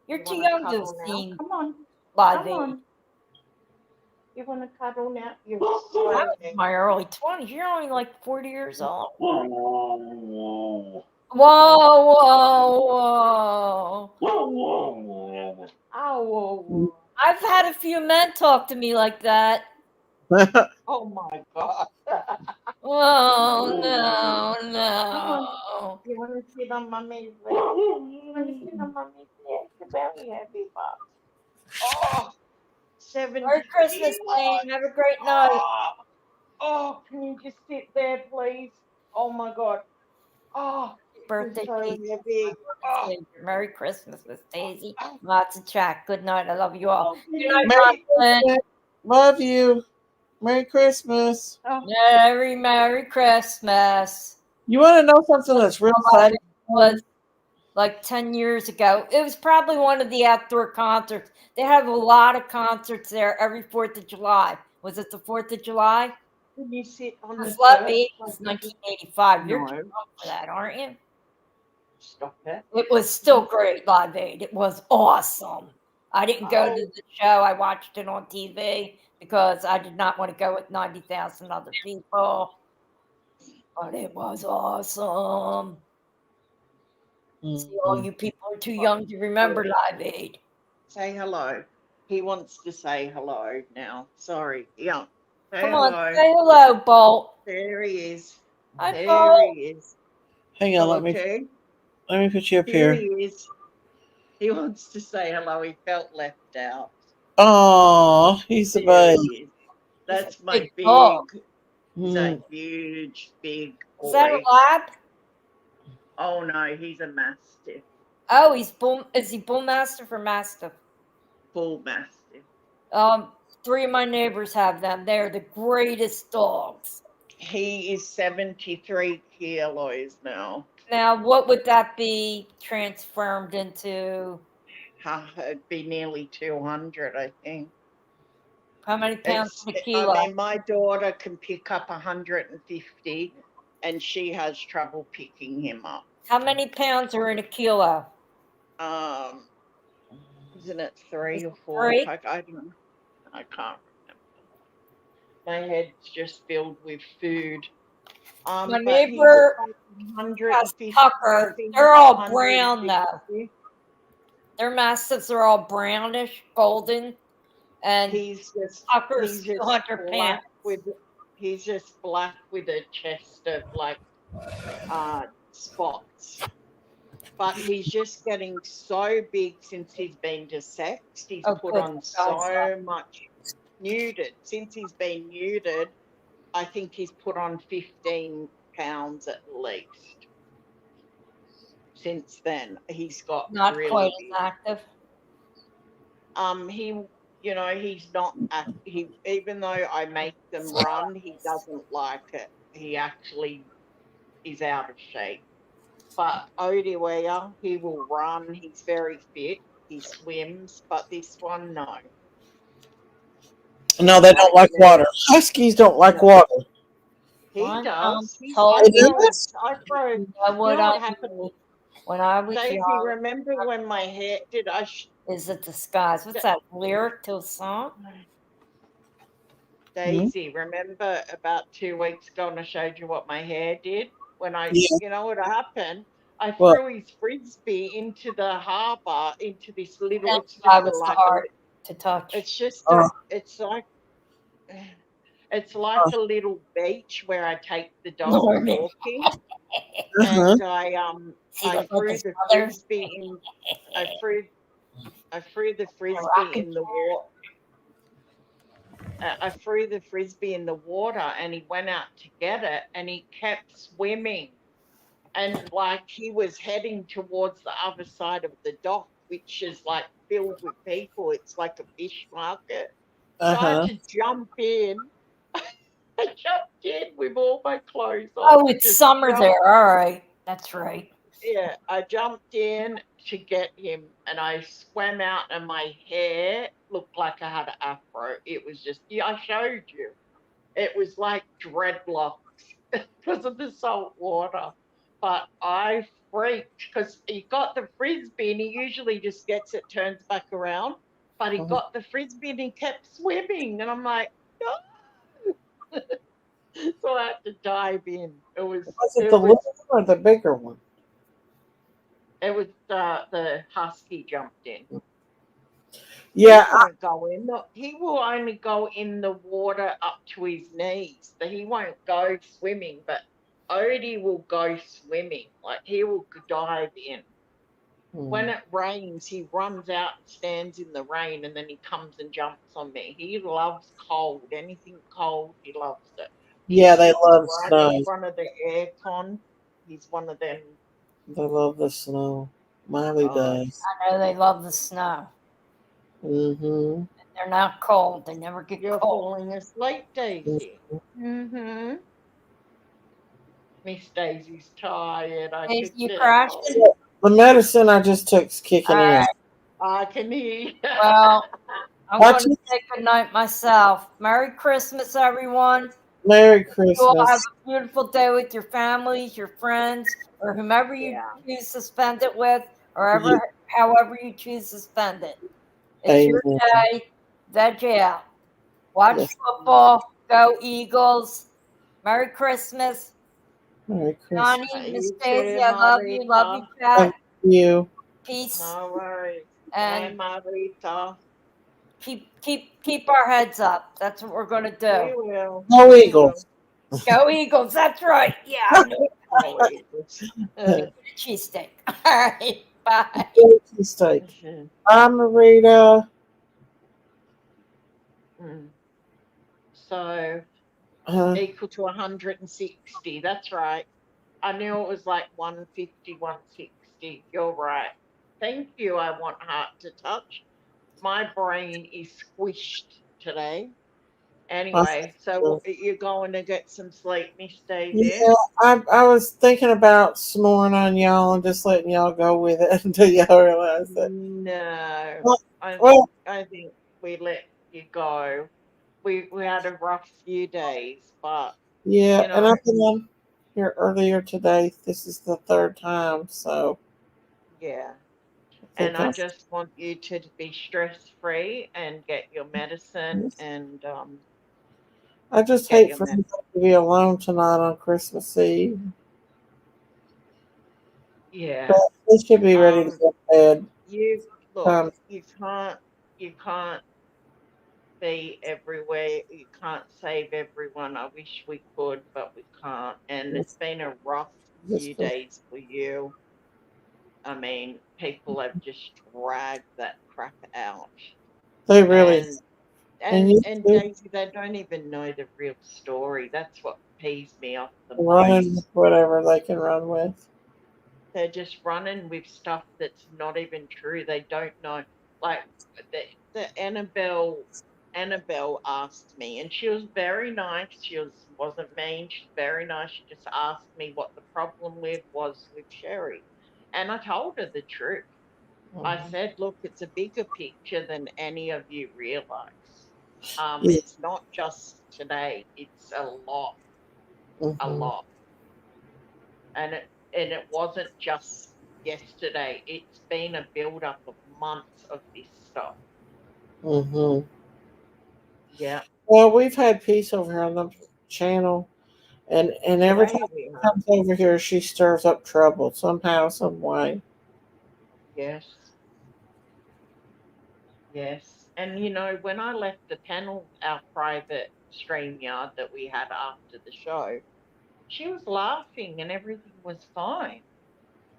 You're You too want to young to have cuddle now? seen Come on, Live come Aid. on. You want to cuddle now? You're That was sweating. my early 20s. You're only like 40 years old. Oh, Whoa, whoa, whoa. oh, I've had a few men talk to me like that. oh my God. Oh, no, Come on. no. You want to sit on mommy's leg? You want to sit on mommy's leg? You're very heavy, Bob. Oh, 70 Merry Christmas, kilos. Jane. Have a great night. Oh, can you just sit there, please? Oh my God. Oh, you're Birthday, so Daisy. heavy. Oh, Merry Christmas, Miss Daisy. Lots of chat. Good night. I love you all. oh, Good night, Merry Roslyn. Christmas. Love you. Merry Christmas. oh, Merry Christmas. You want to know something that's real exciting? Was like 10 years ago. It was probably one of the outdoor concerts. They have a lot of concerts there every 4th of July. Was it the 4th of July? can you sit on the Because Love dirt? 8 was 1985. You're too No, young for that, aren't you? stop it. It was still great, Live Aid. It was awesome. I didn't go to the show. I watched it on TV because I did not want to go with 90,000 other people. But it was awesome. See, all you people are too young to remember Live Aid. Say hello. He wants to say hello now. Sorry. Yeah. Say Come on, hello. say hello, Bolt. There he is. Hi, There Bolt. he is. Hang on, Okay. let me put you up Here here. he is. He wants to say hello. He felt left out. Oh, he's a There babe. he is. That's a my big big. dog. He's a Mm. huge, big boy. Is that a lab? Oh no, he's a mastiff. Oh, he's bull. Is he bull mastiff or mastiff? Bull mastiff. 3 of my neighbors have them. They're the greatest dogs. He is 73 kilos now. Now, what would that be transformed into? It'd be nearly 200, I think. How many pounds in a I kilo? mean, my daughter can pick up 150, and she has trouble picking him up. How many pounds are in a kilo? Isn't it 3 Is or it 4? 3? I don't know. I can't remember. My head's just filled with food. My But neighbor he's has 150. Tucker. They're all brown though. Their mastiffs are all brownish, golden, and He's Tucker's 200 pounds. He's just black with a chest of like spots. But he's just getting so big since he's been desexed. He's put on so much neutered. Since he's been neutered, I think he's put on 15 pounds at least. Since then, he's got Not really quite big. as active. He's not. Even though I make them run, he doesn't like it. He actually is out of shape. But Odiwea, he will run. He's very fit. He swims. But this one, no. No, they don't like water. Huskies don't like water. He does. He does? I throw. You know what happened when I was Daisy, young? remember when my hair did I? Is a disguise. What's that lyric to a song? Daisy, remember about 2 weeks ago when I showed you what my hair did? When you know what happened? I threw his frisbee into the harbour, into this little. It's just hard to touch. It's just. It's like a little beach where I take the dogs walking, and I threw the frisbee in. I threw the frisbee in the water. I threw the frisbee in the water, and he went out to get it, and he kept swimming, and like he was heading towards the other side of the dock, which is like filled with people. It's like a fish market. So I had to jump in. I jumped in with all my clothes on. Oh, it's summer there. All right. That's right. Yeah, I jumped in to get him, and I swam out, and my hair look like I had an afro. It was just, yeah, I showed you. It was like dreadlocks because of the salt water. But I freaked because he got the frisbee and he usually just gets it, turns back around. But he Mhm. got the frisbee and he kept swimming. And I'm like, no. So I had to dive in. Was it the little one or the bigger one? The husky jumped in. Yeah, He won't go in. He will only go in the water up to his knees. He won't go swimming, but Odie will go swimming. Like he will dive in. When it rains, he runs out and stands in the rain, and then he comes and jumps on me. He loves cold. Anything cold, he loves it. He yeah, they sits love right in snow. front of the aircon. He's one of them. They love the snow. Miley Oh, does. I know they love the snow. Mm-hmm. They're not cold. They never get you're cold. falling asleep, Daisy. Mm-hmm. Miss Daisy's tired. I Daisy, could you crashed? tell. The medicine I just took is kicking All in. right. I can hear. Well, I'm Watch going to it. say good night myself. Merry Christmas, everyone. Merry You all have Christmas. a beautiful day with your families, your friends, or whomever you Yeah. choose to spend it with, or Yeah, however you choose to spend it. It's your amen. day. Veg out. Watch Yes. football. Go Eagles. Merry Christmas. Merry Christmas. Johnny, Miss You Daisy, too, I love you. Love you, Marita. Love Pat. you. Peace. No worries. Bye, And Marita. keep our heads up. That's what we're gonna do. We will. Go We will. Eagles. Go Eagles. That's right. Yeah, I know. Go Eagles. Cheesesteak. All right. Bye. Turkey steak. Bye, Marita. Mm. So Uh, equal to 160. That's right. I knew it was like 150, 160. You're right. Thank you. I want heart to touch. My brain is squished today. Anyway, so you're going to get some sleep, Miss Daisy? yeah, I was thinking about snoring on y'all and just letting y'all go with it until y'all realize that. No, Well, I well, think we let you go. We had a rough few days, but yeah, you and know, I've been on here earlier today. This is the third time, so yeah. I And think I I'm. just want you to be stress free and get your medicine and I just get hate your for med. you to be alone tonight on Christmas Eve. But Yeah. we should be ready to Um. go to bed. You look. Um, You can't. You can't be everywhere. You can't save everyone. I wish we could, but we can't. And it's been a rough few days for you. I mean, people have just dragged that crap out. they really And and and you and too, Daisy, they don't even know the real story. That's what pees me off the running with most. whatever they can run with. They're just running with stuff that's not even true. They don't know. Like the Annabelle asked me, and she was very nice. Wasn't mean. She's very nice. She just asked me what the problem was with Sherry, and I told her the truth. I Mhm. said, look, it's a bigger picture than any of you realize. Yeah. It's not just today. It's a Hmm. lot, and it wasn't just yesterday. It's been a build up of months of this stuff. Hmm. Yeah, Well, we've had peace over here on the channel, and every time yeah, we she have. comes over here, she stirs up trouble somehow, some way. Yes, yes. And when I left the panel, our private stream yard that we had after the show, she was laughing and everything was fine.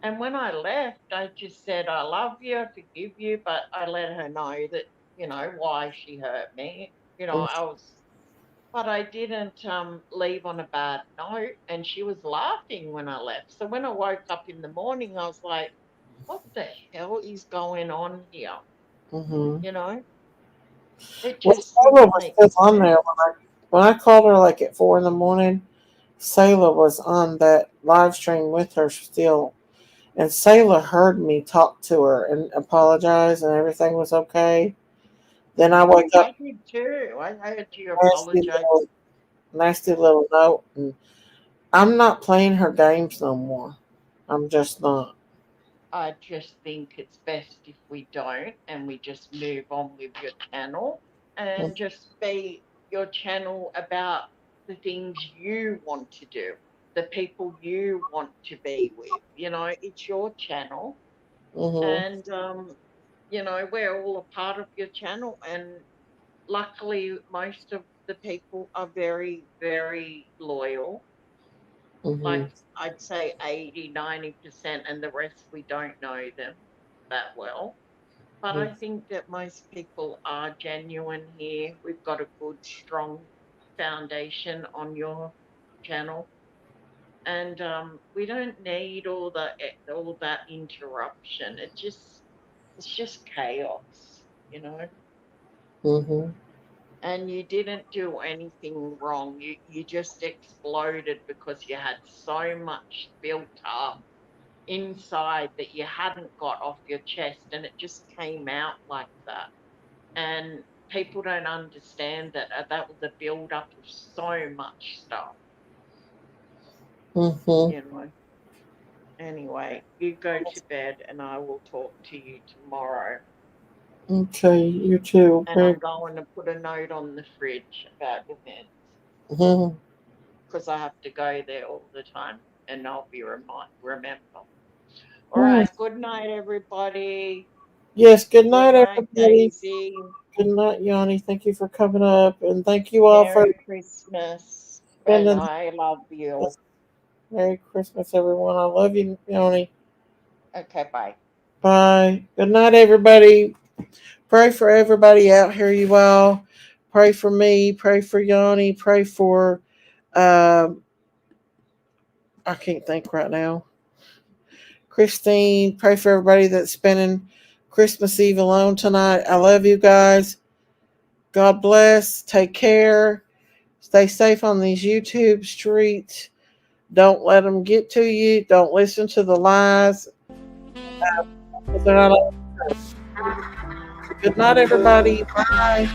And when I left, I just said, I love you, I forgive you, but I let her know that, why she hurt me. I was, but I didn't leave on a bad note. And she was laughing when I left. So when I woke up in the morning, I was like, what the hell is going on here? Mm-hmm. You know, it Well, just Sailor didn't was make still on there sense. when I called her like at 4 in the morning. Sailor was on that live stream with her still, and Sailor heard me talk to her and apologize, and everything was okay. Then I wake up, I did too. I heard you nasty apologize. little, nasty little note, and I'm not playing her games no more. I'm just not. I just think it's best if we don't and we just move on with your channel and just be your channel about the things you want to do, the people you want to be with. You know, it's your channel, Mm-hmm. and we're all a part of your channel, and luckily most of the people are very, very loyal. Mm-hmm. Like, I'd say 80, 90%, and the rest we don't know them that well. But I think that most people are genuine here. We've got a good, strong foundation on your channel, and we don't need all that interruption. It's just chaos, you know. Mm-hmm. And you didn't do anything wrong. You just exploded because you had so much built up inside that you hadn't got off your chest, and it just came out like that. And people don't understand that that was a build up of so much stuff, Mm-hmm. you know. Anyway, you go to bed and I will talk to you tomorrow. Okay, you too. And I'm going to put a note on the fridge about your meds Mm-hmm. because I have to go there all the time and I'll be remember. All Mm. right, good night, everybody. Yes, good Good night, night, everybody. Daisy. Good night, Yanni. Thank you for coming up, and thank you all for Merry Christmas. And spending. I love you. Merry Christmas, everyone. I love you, Yanni. Okay, bye. Bye. Good night, everybody. Pray for everybody out here, you all. Pray for me. Pray for Yanni. Pray for, um, I can't think right now. Christine. Pray for everybody that's spending Christmas Eve alone tonight. I love you guys. God bless. Take care. Stay safe on these YouTube streets. Don't let them get to you. Don't listen to the lies. They're not. Good night, everybody. Bye.